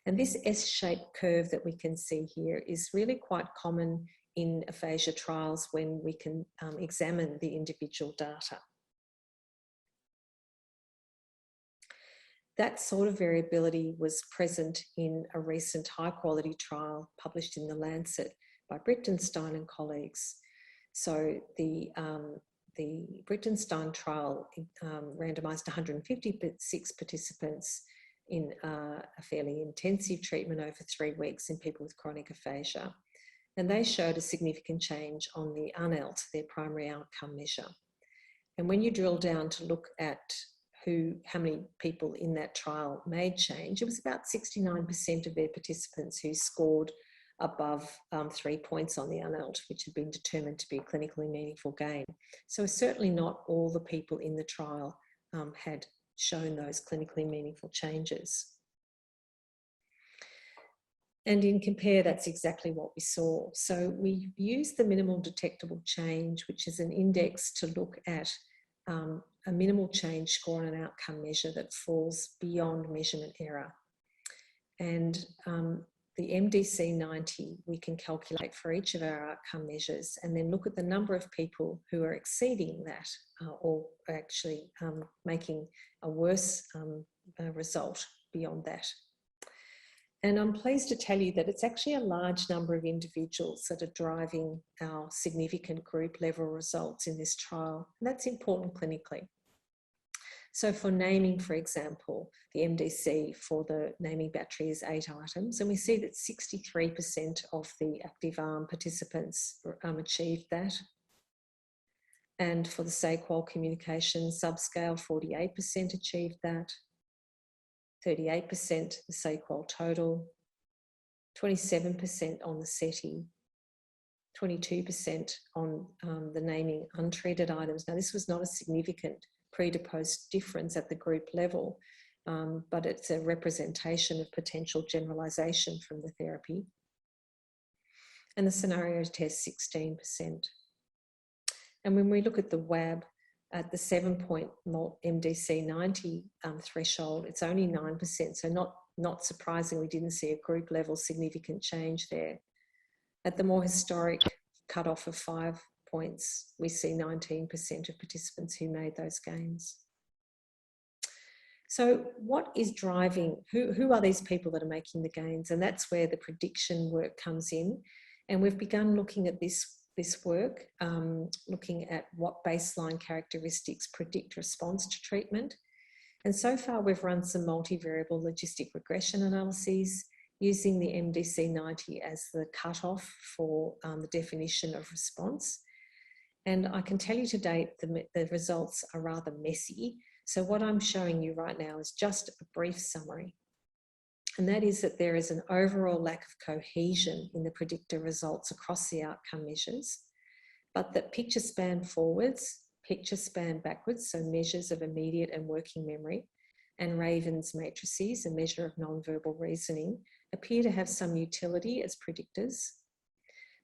And this S-shaped curve that we can see here is really quite common in aphasia trials when we can examine the individual data. That sort of variability was present in a recent high quality trial published in The Lancet by Brittenstein and colleagues. So the Brittenstein trial randomised 156 participants in a fairly intensive treatment over 3 weeks in people with chronic aphasia. And they showed a significant change on the UNELT, their primary outcome measure. And when you drill down to look at how many people in that trial made change, it was about 69% of their participants who scored above 3 points on the UNELT, which had been determined to be a clinically meaningful gain. So certainly not all the people in the trial had shown those clinically meaningful changes. And in COMPARE, that's exactly what we saw. So we used the minimal detectable change, which is an index to look at a minimal change score on an outcome measure that falls beyond measurement error. And the MDC 90 we can calculate for each of our outcome measures, and then look at the number of people who are exceeding that or actually making a worse result beyond that. And I'm pleased to tell you that it's actually a large number of individuals that are driving our significant group level results in this trial. And that's important clinically. So for naming, for example, the MDC for the naming battery is 8 items. And we see that 63% of the active arm participants achieved that. And for the SAQOL communication subscale, 48% achieved that. 38% the SAQOL total, 27% on the SETI, 22% on the naming untreated items. Now, this was not a significant pre to post difference at the group level, but it's a representation of potential generalisation from the therapy. And the scenario test, 16%. And when we look at the WAB at the 7-point MDC 90 threshold, it's only 9%. So not surprising, we didn't see a group level significant change there. At the more historic cutoff of 5 points, we see 19% of participants who made those gains. So what is driving, who are these people that are making the gains? And that's where the prediction work comes in. And we've begun looking at this work, looking at what baseline characteristics predict response to treatment. And so far we've run some multivariable logistic regression analyses using the MDC 90 as the cutoff for the definition of response. And I can tell you to date, the results are rather messy. So what I'm showing you right now is just a brief summary. And that is that there is an overall lack of cohesion in the predictor results across the outcome measures, but that picture span forwards, picture span backwards, so measures of immediate and working memory, and Raven's matrices, a measure of nonverbal reasoning, appear to have some utility as predictors.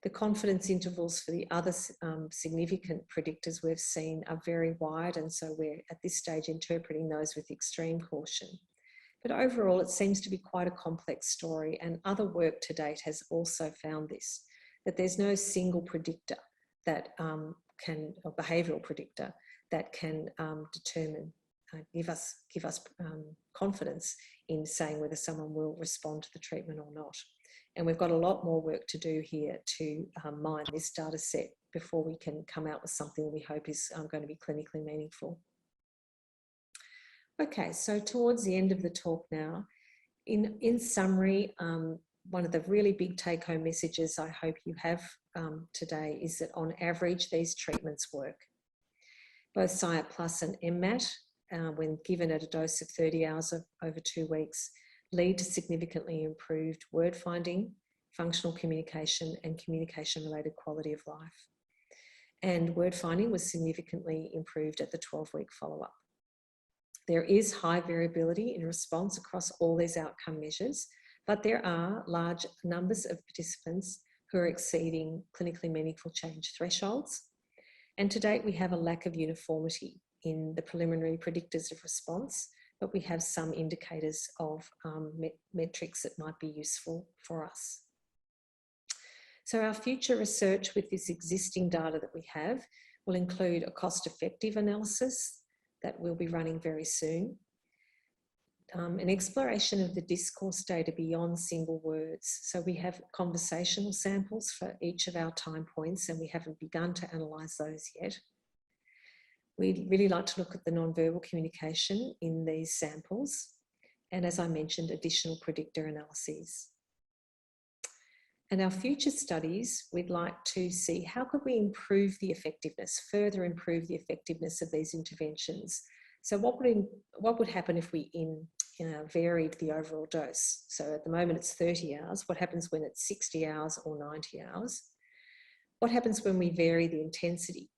The confidence intervals for the other significant predictors we've seen are very wide, and so we're at this stage interpreting those with extreme caution. But overall, it seems to be quite a complex story, and other work to date has also found this, that there's no single predictor that or behavioural predictor that can determine, give us confidence in saying whether someone will respond to the treatment or not. And we've got a lot more work to do here to mine this data set before we can come out with something we hope is going to be clinically meaningful. Okay, so towards the end of the talk now, in summary, one of the really big take-home messages I hope you have today is that on average, these treatments work. Both CIAT Plus and MMAT, when given at a dose of 30 hours over 2 weeks, lead to significantly improved word finding, functional communication, and communication-related quality of life. And word finding was significantly improved at the 12-week follow-up. There is high variability in response across all these outcome measures, but there are large numbers of participants who are exceeding clinically meaningful change thresholds. And to date, we have a lack of uniformity in the preliminary predictors of response, but we have some indicators of metrics that might be useful for us. So our future research with this existing data that we have will include a cost-effective analysis that we'll be running very soon, an exploration of the discourse data beyond single words. So we have conversational samples for each of our time points, and we haven't begun to analyse those yet. We'd really like to look at the nonverbal communication in these samples, and as I mentioned, additional predictor analyses. And our future studies, we'd like to see how could we improve the effectiveness, further improve the effectiveness of these interventions. So what would happen if we varied the overall dose? So at the moment it's 30 hours. What happens when it's 60 hours or 90 hours? What happens when we vary the intensity?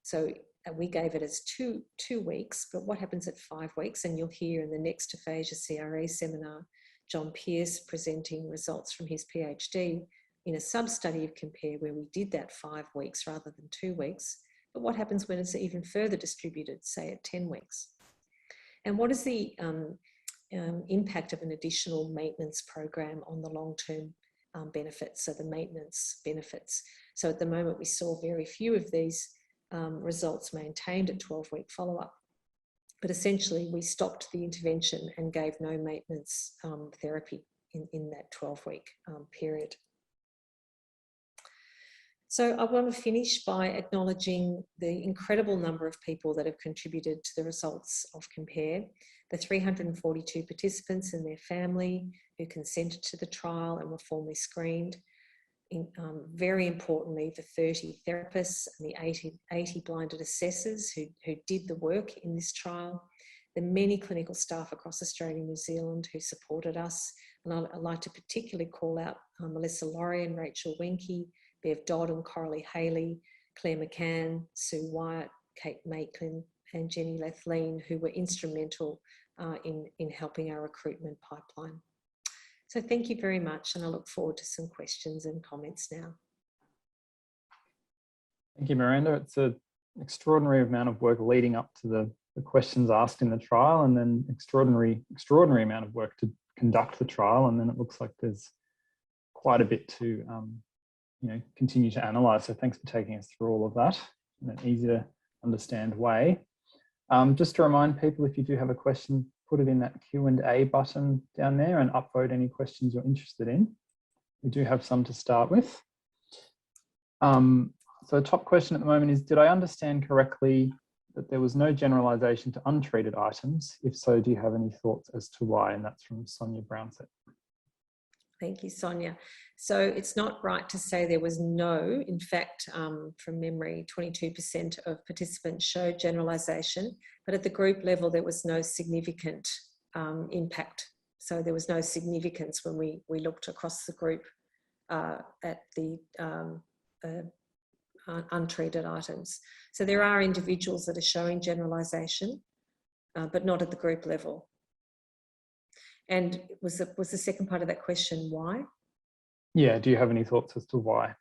So we gave it as two weeks, but what happens at 5 weeks? And you'll hear in the next Aphasia CRE seminar, John Pearce presenting results from his PhD in a sub-study of COMPARE where we did that 5 weeks rather than 2 weeks. But what happens when it's even further distributed, say at 10 weeks? And what is the impact of an additional maintenance program on the long-term benefits, so the maintenance benefits? So at the moment, we saw very few of these results maintained at 12-week follow-up. But essentially, we stopped the intervention and gave no maintenance therapy in that 12-week period. So I want to finish by acknowledging the incredible number of people that have contributed to the results of COMPARE, the 342 participants and their family who consented to the trial and were formally screened. Very importantly, the 30 therapists and the 80 blinded assessors who did the work in this trial, the many clinical staff across Australia and New Zealand who supported us. And I'd like to particularly call out Melissa Laurie and Rachel Winke, Bev Dodd and Coralie Haley, Claire McCann, Sue Wyatt, Kate Maitland, and Jenny Lethleen, who were instrumental in helping our recruitment pipeline. So thank you very much, and I look forward to some questions and comments now. Thank you, Miranda. It's an extraordinary amount of work leading up to the questions asked in the trial, and then extraordinary amount of work to conduct the trial. And then it looks like there's quite a bit to continue to analyse. So thanks for taking us through all of that in an easy to understand way. Just to remind people, if you do have a question, put it in that Q&A button down there and upvote any questions you're interested in. We do have some to start with. So the top question at the moment is, did I understand correctly that there was no generalisation to untreated items? If so, do you have any thoughts as to why? And that's from Sonia Brownset. Thank you, Sonia. So it's not right to say there was no. In fact, from memory, 22% of participants showed generalisation, but at the group level, there was no significant impact. So there was no significance when we looked across the group at the untreated items. So there are individuals that are showing generalisation, but not at the group level. And was the second part of that question why? Yeah, do you have any thoughts as to why?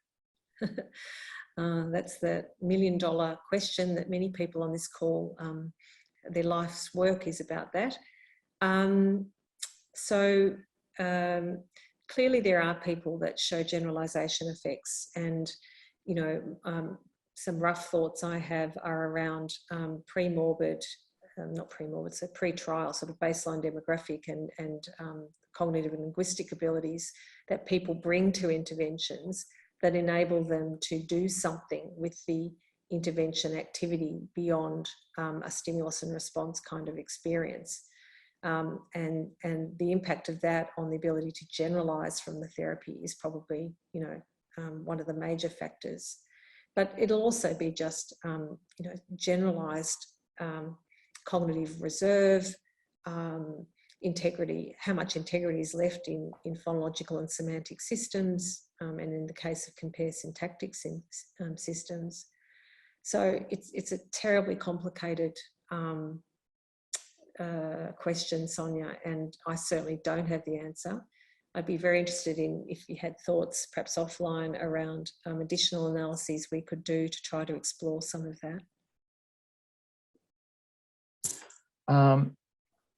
That's the million-dollar question that many people on this call, their life's work is about that. Clearly there are people that show generalisation effects, and some rough thoughts I have are around pre-morbid, so pre-trial sort of baseline demographic and cognitive and linguistic abilities that people bring to interventions that enable them to do something with the intervention activity beyond a stimulus and response kind of experience. And the impact of that on the ability to generalise from the therapy is probably, one of the major factors. But it'll also be just, generalised cognitive reserve, integrity, how much integrity is left in phonological and semantic systems, and in the case of COMPARE syntactic systems. So it's a terribly complicated question, Sonia, and I certainly don't have the answer. I'd be very interested in if you had thoughts, perhaps offline, around additional analyses we could do to try to explore some of that.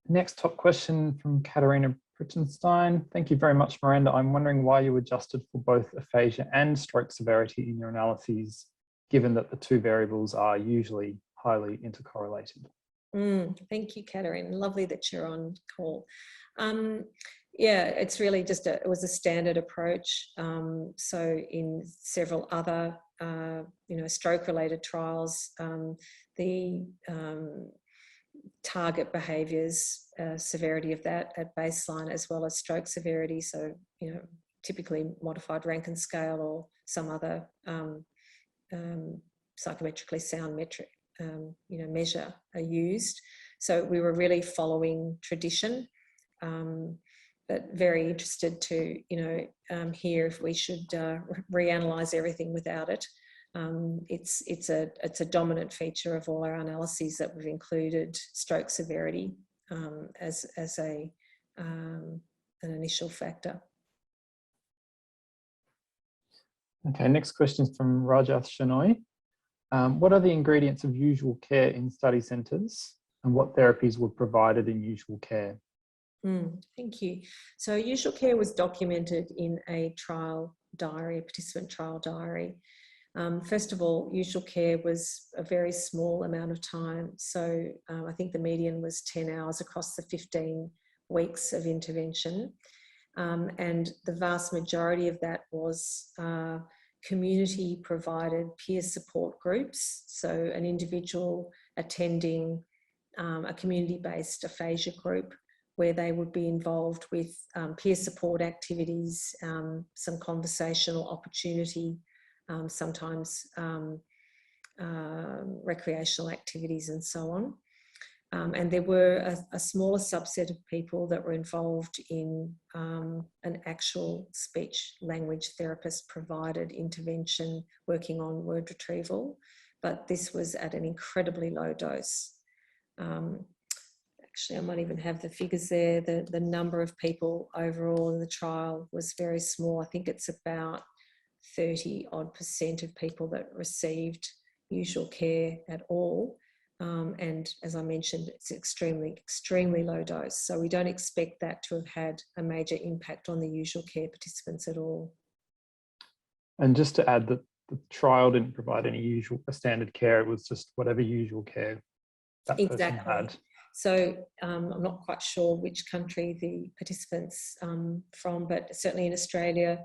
Next top question from Katerina Prittenstein. Thank you very much, Miranda. I'm wondering why you adjusted for both aphasia and stroke severity in your analyses, given that the two variables are usually highly intercorrelated. Thank you, Katerina. Lovely that you're on call. Yeah, it's really just it was a standard approach. So in several other, stroke-related trials, the target behaviours, severity of that at baseline, as well as stroke severity. So, typically modified Rankin scale or some other psychometrically sound metric, measure are used. So we were really following tradition, but very interested to, hear if we should reanalyse everything without it. It's a dominant feature of all our analyses that we've included stroke severity as an initial factor. Okay, next question is from Rajath Shenoy. What are the ingredients of usual care in study centres, and what therapies were provided in usual care? Thank you. So usual care was documented in a trial diary, a participant trial diary. First of all, usual care was a very small amount of time. So I think the median was 10 hours across the 15 weeks of intervention. And the vast majority of that was community provided peer support groups. So an individual attending a community-based aphasia group where they would be involved with peer support activities, some conversational opportunity, sometimes recreational activities and so on. And there were a smaller subset of people that were involved in an actual speech language therapist provided intervention working on word retrieval, but this was at an incredibly low dose. Actually, I might even have the figures there. The number of people overall in the trial was very small. I think it's about 30% of people that received usual care at all. And as I mentioned, it's extremely low dose. So we don't expect that to have had a major impact on the usual care participants at all. And just to add that the trial didn't provide any usual standard care. It was just whatever usual care that person had. So I'm not quite sure which country the participants from, but certainly in Australia,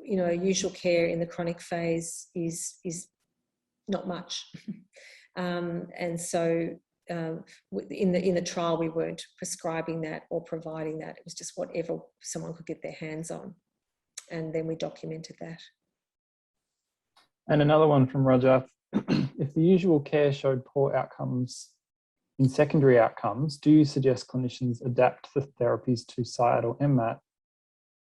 usual care in the chronic phase is not much. And so in the trial, we weren't prescribing that or providing that. It was just whatever someone could get their hands on. And then we documented that. And another one from Roger. If the usual care showed poor outcomes in secondary outcomes, do you suggest clinicians adapt the therapies to CIAT or MMAT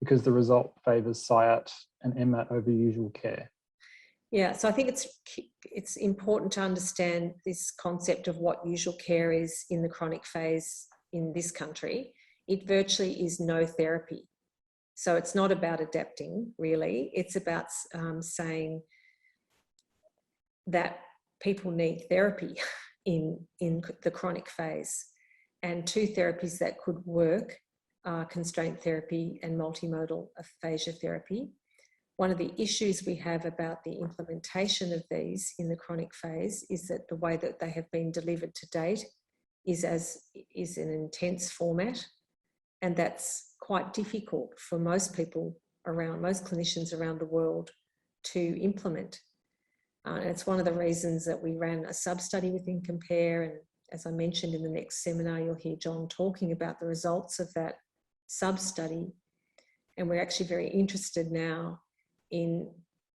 because the result favours CIAT and MMAT over usual care? Yeah, so I think it's important to understand this concept of what usual care is in the chronic phase in this country. It virtually is no therapy. So it's not about adapting, really. It's about saying that people need therapy in the chronic phase. And two therapies that could work are constraint therapy and multimodal aphasia therapy. One of the issues we have about the implementation of these in the chronic phase is that the way that they have been delivered to date is an intense format, and that's quite difficult for most people most clinicians around the world to implement. And it's one of the reasons that we ran a sub-study within COMPARE, and as I mentioned in the next seminar, you'll hear John talking about the results of that sub-study. And we're actually very interested now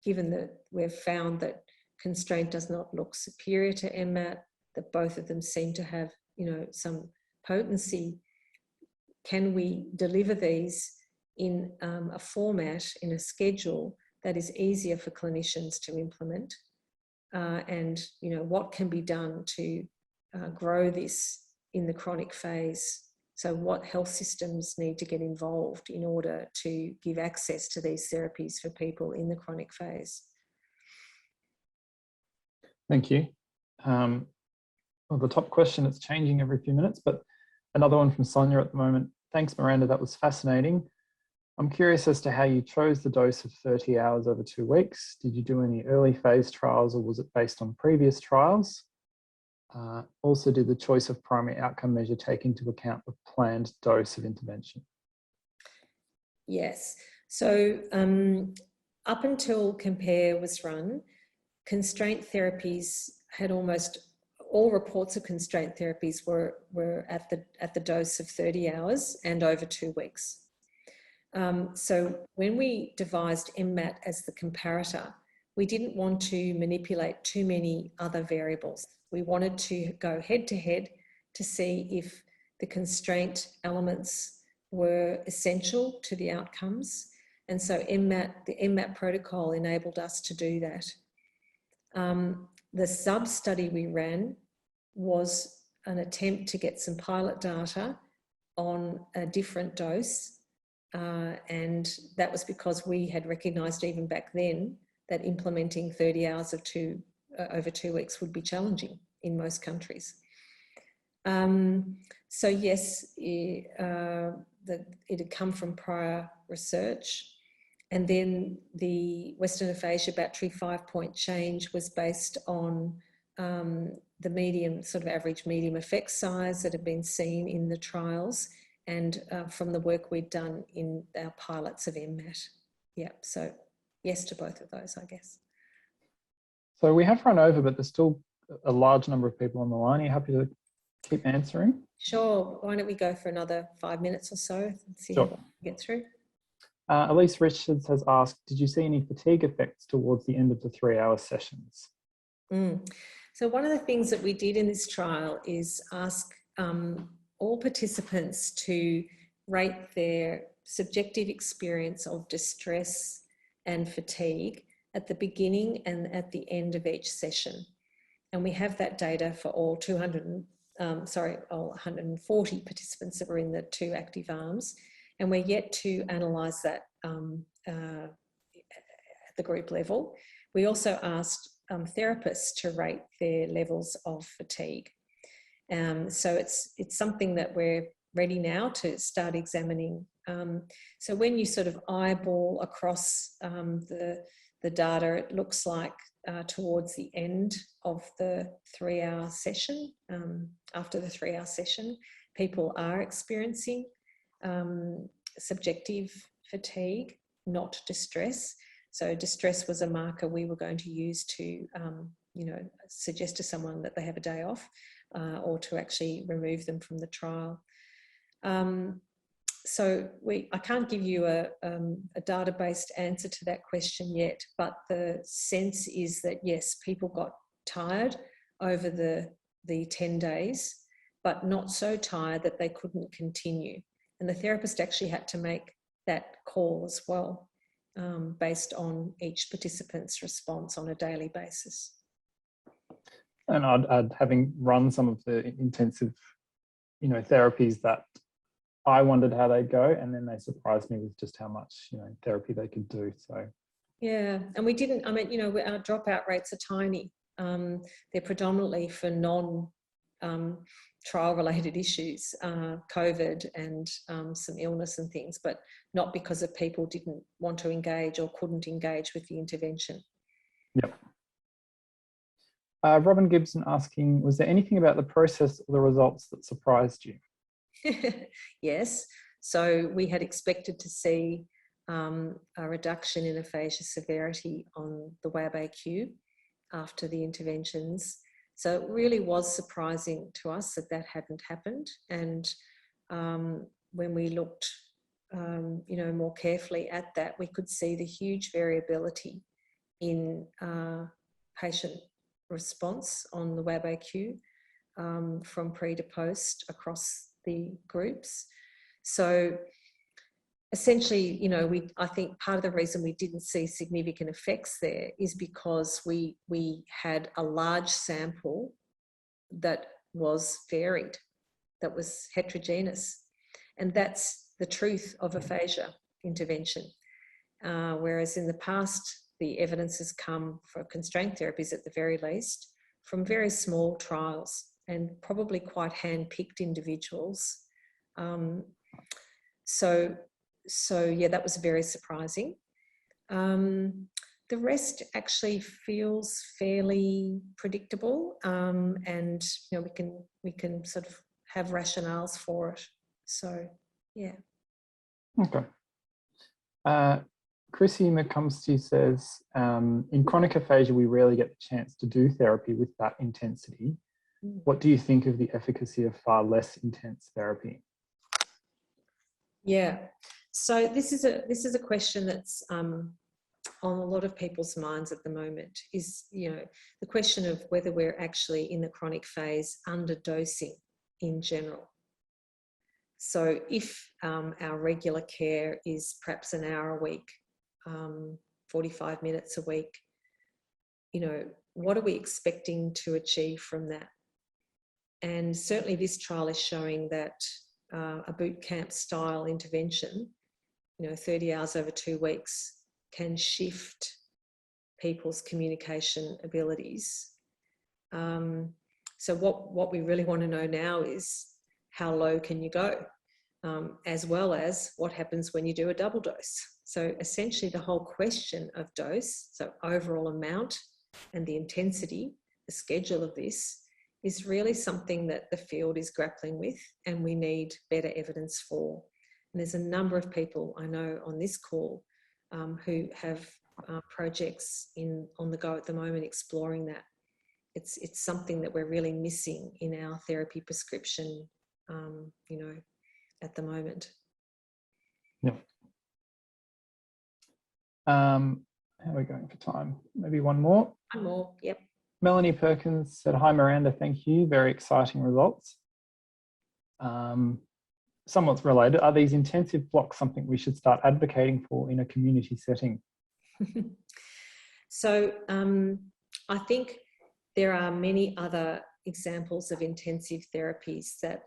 given that we've found that constraint does not look superior to MMAT, that both of them seem to have, some potency. Can we deliver these in a format, in a schedule that is easier for clinicians to implement? And, what can be done to grow this in the chronic phase? So what health systems need to get involved in order to give access to these therapies for people in the chronic phase? Thank you. Well, the top question, it's changing every few minutes, but another one from Sonia at the moment. Thanks, Miranda, that was fascinating. I'm curious as to how you chose the dose of 30 hours over 2 weeks. Did you do any early phase trials or was it based on previous trials? Also, did the choice of primary outcome measure take into account the planned dose of intervention? Yes. So up until COMPARE was run, constraint therapies had almost all reports of constraint therapies were at the dose of 30 hours and over 2 weeks. So when we devised MMAT as the comparator, we didn't want to manipulate too many other variables. We wanted to go head to head to see if the constraint elements were essential to the outcomes. And so the MMAT protocol enabled us to do that. The sub-study we ran was an attempt to get some pilot data on a different dose. And that was because we had recognised even back then that implementing 30 hours over 2 weeks would be challenging in most countries. So yes, it had come from prior research. And then the Western Aphasia Battery 5-point change was based on the medium, sort of average medium effect size that had been seen in the trials and from the work we'd done in our pilots of MMAT. Yeah, so yes to both of those, I guess. So we have run over, but there's still a large number of people on the line. Are you happy to keep answering? Sure. Why don't we go for another 5 minutes or so and see Sure. how we get through? Elise Richards has asked, did you see any fatigue effects towards the end of the 3-hour sessions? So one of the things that we did in this trial is ask all participants to rate their subjective experience of distress and fatigue at the beginning and at the end of each session. And we have that data for all 140 participants that were in the 2 active arms. And we're yet to analyse that at the group level. We also asked therapists to rate their levels of fatigue. So it's something that we're ready now to start examining. So when you sort of eyeball across the data, it looks like towards the end of the 3-hour session, after the 3-hour session, people are experiencing subjective fatigue, not distress. So distress was a marker we were going to use to, you know, suggest to someone that they have a day off or to actually remove them from the trial. So I can't give you a data-based answer to that question yet, but the sense is that yes, people got tired over the 10 days, but not so tired that they couldn't continue. And the therapist actually had to make that call as well, based on each participant's response on a daily basis. And I'd having run some of the intensive, you know, therapies, that I wondered how they'd go, and then they surprised me with just how much, you know, therapy they could do. So yeah, and we didn't, I mean, you know, our dropout rates are tiny. They're predominantly for non-trial-related issues, COVID and some illness and things, but not because of people didn't want to engage or couldn't engage with the intervention. Yep. Robin Gibson asking, was there anything about the process or the results that surprised you? Yes, so we had expected to see a reduction in aphasia severity on the WAB-AQ after the interventions. So it really was surprising to us that that hadn't happened. And when we looked, you know, more carefully at that, we could see the huge variability in patient response on the WAB-AQ from pre to post across the groups. So essentially, you know, I think part of the reason we didn't see significant effects there is because we had a large sample that was varied, that was heterogeneous. And that's the truth of aphasia intervention. Whereas in the past, the evidence has come for constraint therapies at the very least from very small trials and probably quite hand-picked individuals. So yeah, that was very surprising. The rest actually feels fairly predictable, and you know, we can sort of have rationales for it. So yeah. Okay. Chrissy McCumsty says, in chronic aphasia, we rarely get the chance to do therapy with that intensity. What do you think of the efficacy of far less intense therapy? Yeah, so this is a question that's on a lot of people's minds at the moment, is, you know, the question of whether we're actually in the chronic phase underdosing in general. So if our regular care is perhaps an hour a week, 45 minutes a week, you know, what are we expecting to achieve from that? And certainly this trial is showing that a boot camp style intervention, you know, 30 hours over 2 weeks, can shift people's communication abilities. So what we really want to know now is how low can you go, as well as what happens when you do a double dose. So essentially the whole question of dose, so overall amount and the intensity, the schedule of this, is really something that the field is grappling with and we need better evidence for. And there's a number of people I know on this call who have projects on the go at the moment exploring that. It's something that we're really missing in our therapy prescription, you know, at the moment. Yeah. How are we going for time? Maybe one more? One more, yep. Melanie Perkins said, "Hi Miranda, thank you. Very exciting results." Somewhat related, are these intensive blocks something we should start advocating for in a community setting? So I think there are many other examples of intensive therapies that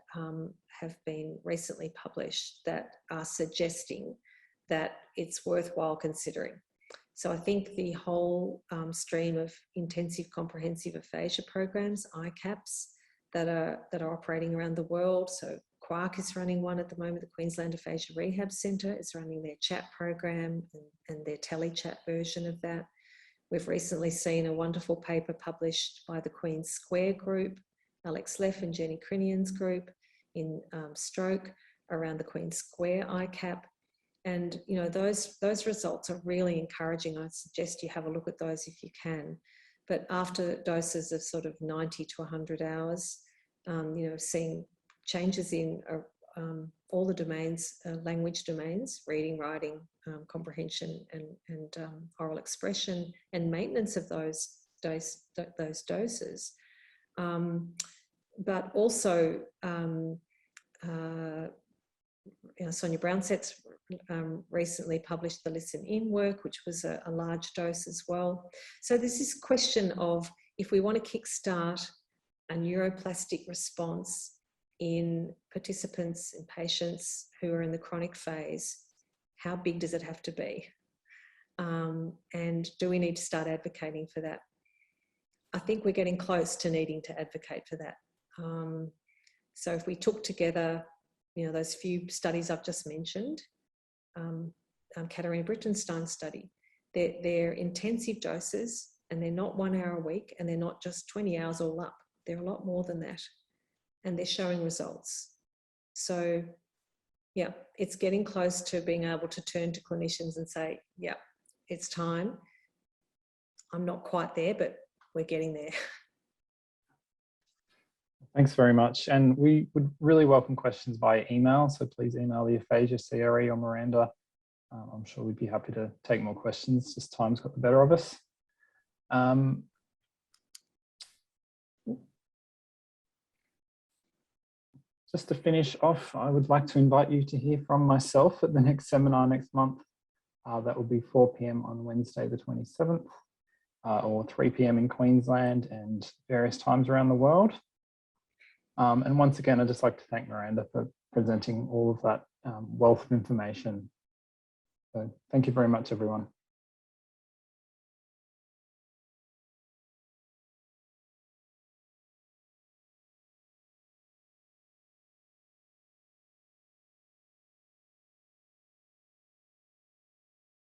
have been recently published that are suggesting that it's worthwhile considering. So I think the whole stream of intensive comprehensive aphasia programs, ICAPs, that are operating around the world. So Quark is running one at the moment. The Queensland Aphasia Rehab Centre is running their chat program and their telechat version of that. We've recently seen a wonderful paper published by the Queen's Square group, Alex Leff and Jenny Crinian's group in stroke around the Queen's Square ICAP. And you know, those results are really encouraging. I suggest you have a look at those if you can. But after doses of sort of 90 to 100 hours, you know, seeing changes in all the domains, language domains, reading, writing, comprehension, and oral expression, and maintenance of those doses. But also, you know, Sonia Brownset's recently published the Listen In work, which was a large dose as well. So there's this question of, if we want to kickstart a neuroplastic response in participants and patients who are in the chronic phase, how big does it have to be? And do we need to start advocating for that? I think we're getting close to needing to advocate for that. So if we took together, you know, those few studies I've just mentioned, Katarina Brittenstein's study, they're intensive doses, and they're not 1 hour a week, and they're not just 20 hours all up. They're a lot more than that, and they're showing results. So yeah, it's getting close to being able to turn to clinicians and say, yeah, it's time. I'm not quite there, but we're getting there. Thanks very much. And we would really welcome questions via email. So please email the Aphasia CRE or Miranda. I'm sure we'd be happy to take more questions. Just time's got the better of us. Just to finish off, I would like to invite you to hear from myself at the next seminar next month. That will be 4 p.m. on Wednesday, the 27th, or 3 p.m. in Queensland and various times around the world. And once again, I'd just like to thank Miranda for presenting all of that wealth of information. So thank you very much, everyone.